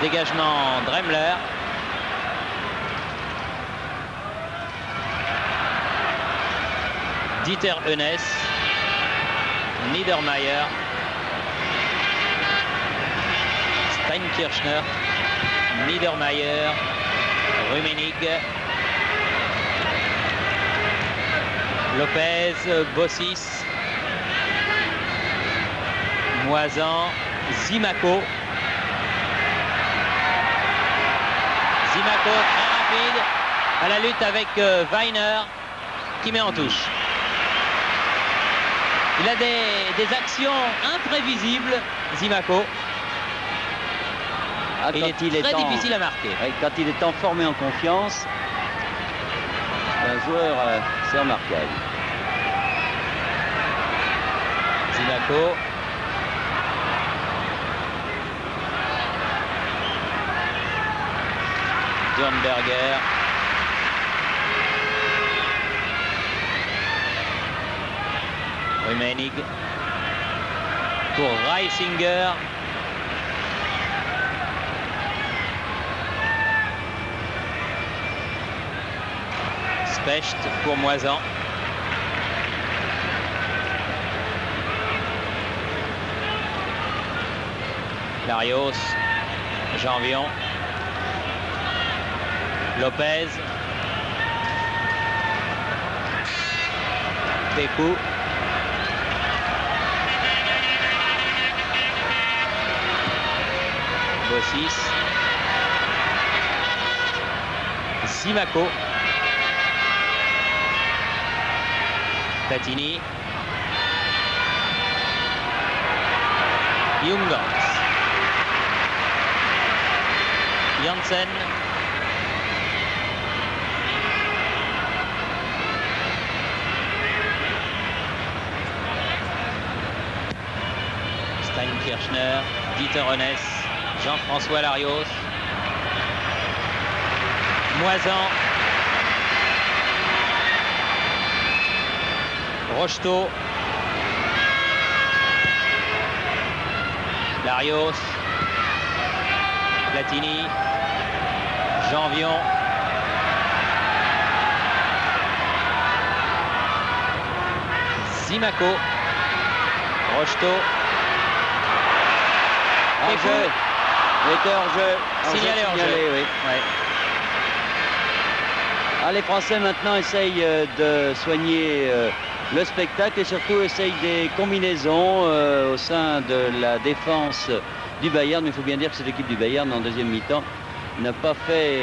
Dégagement Dremler. Dieter Hoeneß. Niedermayer. Steinkirchner. Niedermayer. Rummenigge. Lopez, Bossis, Moisan, Zimaco. Zimaco très rapide à la lutte avec Weiner qui met en touche. Il a des actions imprévisibles, Zimaco. Il est très difficile à marquer. Quand il est en forme et en confiance, c'est un joueur assez remarquable. Zimaco. Dürnberger. Rummenigge. Pour Reisinger. Specht pour Moisan. Larios, Janvion, Lopez, Pécou, Bossis, Simaco, Platini, Ljunggård, Janssen, Steinkirchner, Dieter Rennes, Jean-François Larios, Moisan, Rocheteau, Larios, Platini, Janvion, Simaco, Rocheteau, Hors-jeu. Il était hors-jeu. Signalé hors-jeu. Oui. Ouais. Ah, les Français maintenant essayent de soigner le spectacle et surtout essayent des combinaisons au sein de la défense du Bayern. Mais il faut bien dire que cette équipe du Bayern en deuxième mi-temps n'a pas fait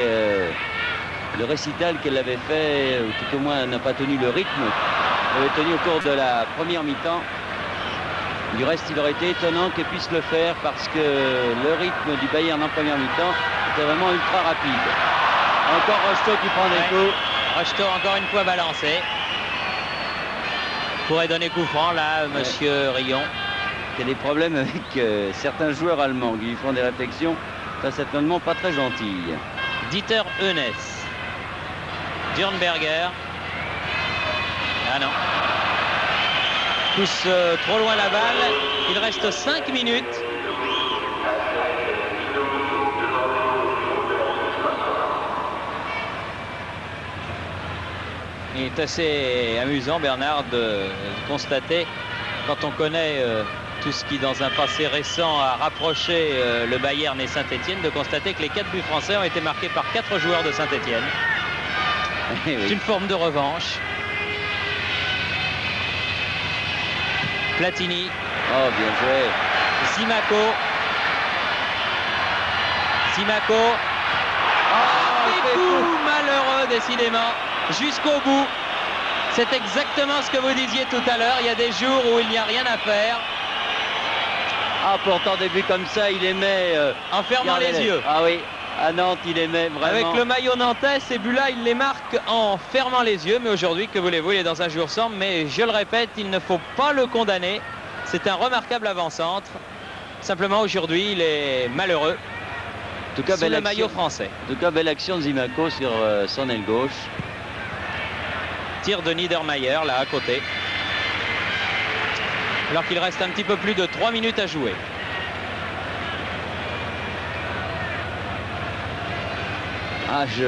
le récital qu'elle avait fait, ou tout au moins n'a pas tenu le rythme qu'elle avait tenu au cours de la première mi-temps. Du reste, il aurait été étonnant qu'elle puisse le faire parce que le rythme du Bayern en première mi-temps était vraiment ultra rapide. Encore Rocheteau qui prend des coups. Rocheteau encore une fois balancé. Pourrait donner coup franc là, monsieur Rion. Il y a des problèmes avec certains joueurs allemands qui lui font des réflexions. Ça, c'est certainement pas très gentil. Dieter Rennes. Dürnberger. Ah non. Pousse trop loin la balle. Il reste 5 minutes. Il est assez amusant, Bernard, de constater, quand on connaît tout ce qui, dans un passé récent, a rapproché le Bayern et Saint-Etienne, de constater que les 4 buts français ont été marqués par 4 joueurs de Saint-Etienne. Oui. C'est une forme de revanche. Platini. Oh, bien joué. Simaco. Simaco. Oh, Pécou, malheureux décidément. Jusqu'au bout. C'est exactement ce que vous disiez tout à l'heure. Il y a des jours où il n'y a rien à faire. Ah, pourtant des buts comme ça, il aimait... En fermant les yeux. Ah oui, à Nantes, il aimait vraiment... Avec le maillot nantais, ces buts-là, il les marque en fermant les yeux. Mais aujourd'hui, que voulez-vous, il est dans un jour sans. Mais je le répète, il ne faut pas le condamner. C'est un remarquable avant-centre. Simplement, aujourd'hui, il est malheureux. En tout cas, sous le maillot français. En tout cas, belle action de Simaco sur son aile gauche. Tir de Niedermayer, là, à côté. Alors qu'il reste un petit peu plus de 3 minutes à jouer. Ah, je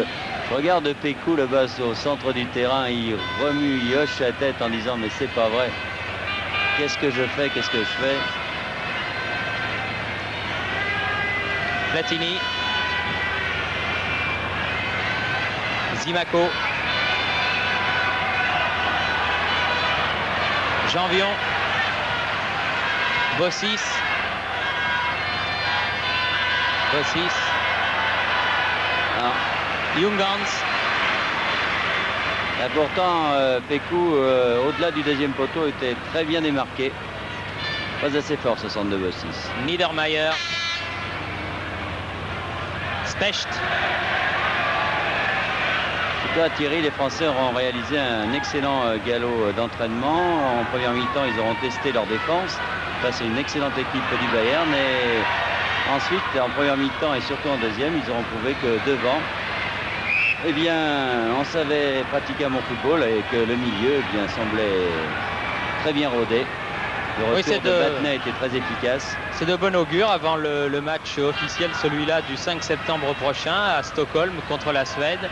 regarde Pécou là-bas au centre du terrain. Il remue, il hoche la tête en disant mais c'est pas vrai. Qu'est-ce que je fais? Qu'est-ce que je fais? Platini. Simaco. Janvion. Bossis. Bossis. Ljunggård. Et pourtant, Pécou, au-delà du deuxième poteau, était très bien démarqué. Pas assez fort ce centre de Bossis. Niedermayer. Specht. En tout cas, Thierry, les Français auront réalisé un excellent galop d'entraînement. En première mi-temps, ils auront testé leur défense face à une excellente équipe du Bayern. Et ensuite, en première mi-temps et surtout en deuxième, ils auront prouvé que devant, eh bien, on savait pratiquer un bon football et que le milieu eh bien, semblait très bien rodé. Le retour de Battenet était très efficace. C'est de bon augure avant le match officiel, celui-là du 5 septembre prochain à Stockholm contre la Suède.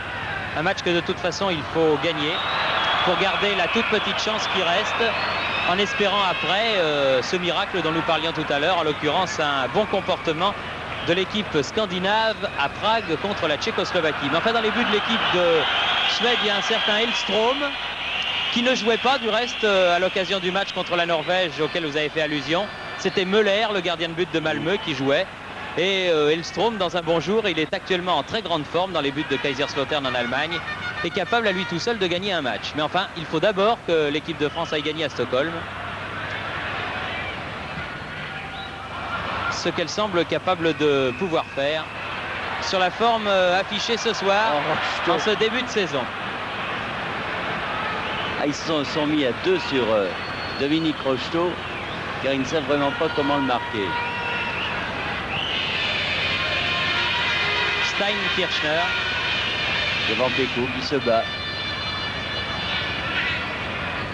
Un match que de toute façon il faut gagner pour garder la toute petite chance qui reste, en espérant après ce miracle dont nous parlions tout à l'heure, en l'occurrence un bon comportement de l'équipe scandinave à Prague contre la Tchécoslovaquie. Mais enfin, dans les buts de l'équipe de Suède, il y a un certain Hellström qui ne jouait pas du reste à l'occasion du match contre la Norvège auquel vous avez fait allusion. C'était Müller, le gardien de but de Malmö, qui jouait. Et Hellström, dans un bon jour, il est actuellement en très grande forme dans les buts de Kaiserslautern en Allemagne, est capable à lui tout seul de gagner un match. Mais enfin, il faut d'abord que l'équipe de France aille gagner à Stockholm. Ce qu'elle semble capable de pouvoir faire sur la forme affichée ce soir dans ce début de saison. Ils se sont mis à 2 sur Dominique Rocheteau, car ils ne savent vraiment pas comment le marquer. Stein Kirchner devant Péco qui se bat.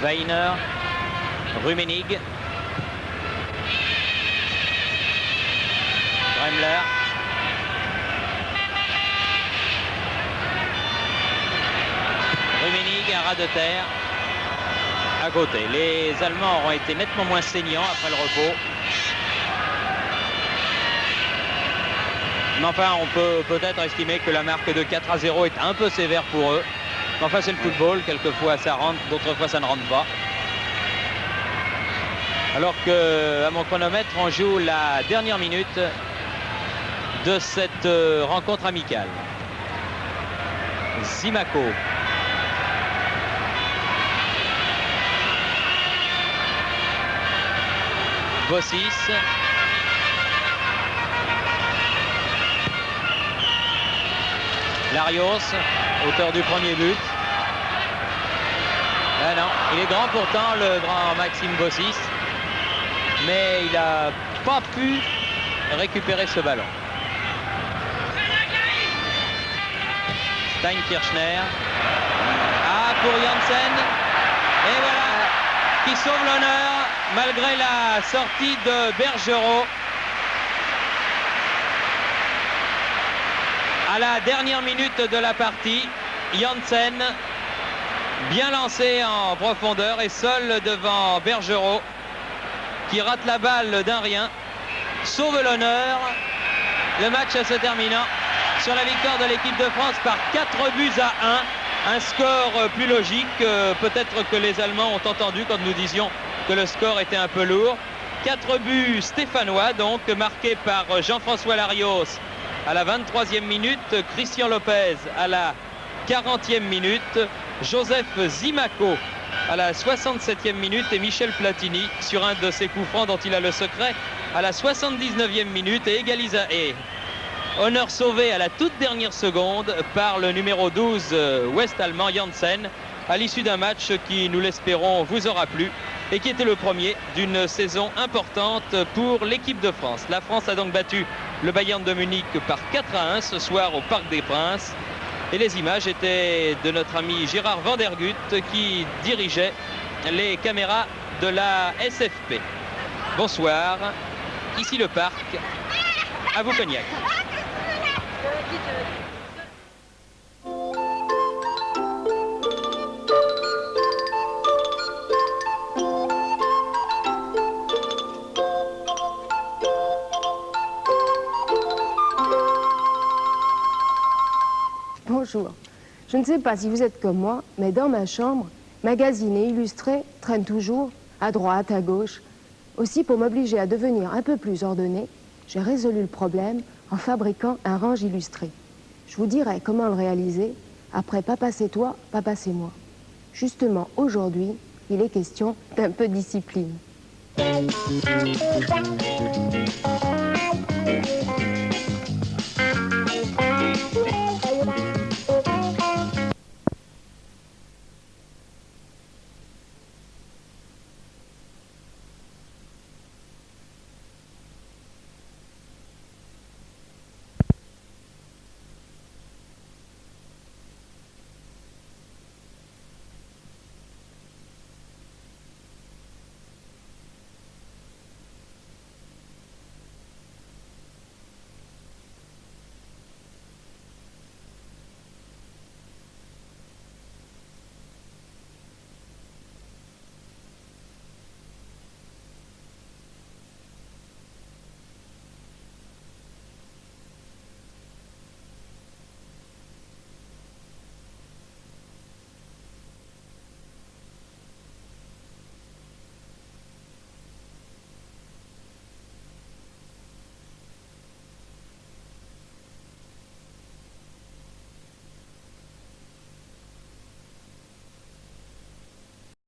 Weiner, Rummenigge, Gremler, Rummenigge, un ras de terre à côté. Les Allemands auront été nettement moins saignants après le repos. Mais enfin, on peut peut-être estimer que la marque de 4-0 est un peu sévère pour eux. Mais enfin, c'est le football. Quelquefois, ça rentre, d'autres fois, ça ne rentre pas. Alors qu'à mon chronomètre, on joue la dernière minute de cette rencontre amicale. Zimaco. Bossis. Larios, auteur du premier but. Ah non, il est grand pourtant, le grand Maxime Bossis, mais il n'a pas pu récupérer ce ballon. Stein Kirchner. Ah, pour Janssen. Et voilà, qui sauve l'honneur malgré la sortie de Bergerot. À la dernière minute de la partie, Janssen, bien lancé en profondeur et seul devant Bergerot, qui rate la balle d'un rien, sauve l'honneur. Le match se terminant sur la victoire de l'équipe de France par 4-1. Un score plus logique, peut-être que les Allemands ont entendu quand nous disions que le score était un peu lourd. 4 buts stéphanois, donc marqués par Jean-François Larios à la 23e minute, Christian Lopez à la 40e minute, Joseph Zimaco à la 67e minute et Michel Platini sur un de ses coups francs dont il a le secret à la 79e minute et honneur sauvé à la toute dernière seconde par le numéro 12 ouest-allemand Janssen à l'issue d'un match qui, nous l'espérons, vous aura plu et qui était le premier d'une saison importante pour l'équipe de France. La France a donc battu le Bayern de Munich par 4-1 ce soir au Parc des Princes. Et les images étaient de notre ami Gérard Vandergut qui dirigeait les caméras de la SFP. Bonsoir, ici le parc, à vous Cognac. Bonjour. Je ne sais pas si vous êtes comme moi, mais dans ma chambre, magazines et illustrés traînent toujours, à droite, à gauche. Aussi, pour m'obliger à devenir un peu plus ordonné, j'ai résolu le problème en fabriquant un range illustré. Je vous dirai comment le réaliser après Papa c'est toi, Papa c'est moi. Justement, aujourd'hui, il est question d'un peu de discipline.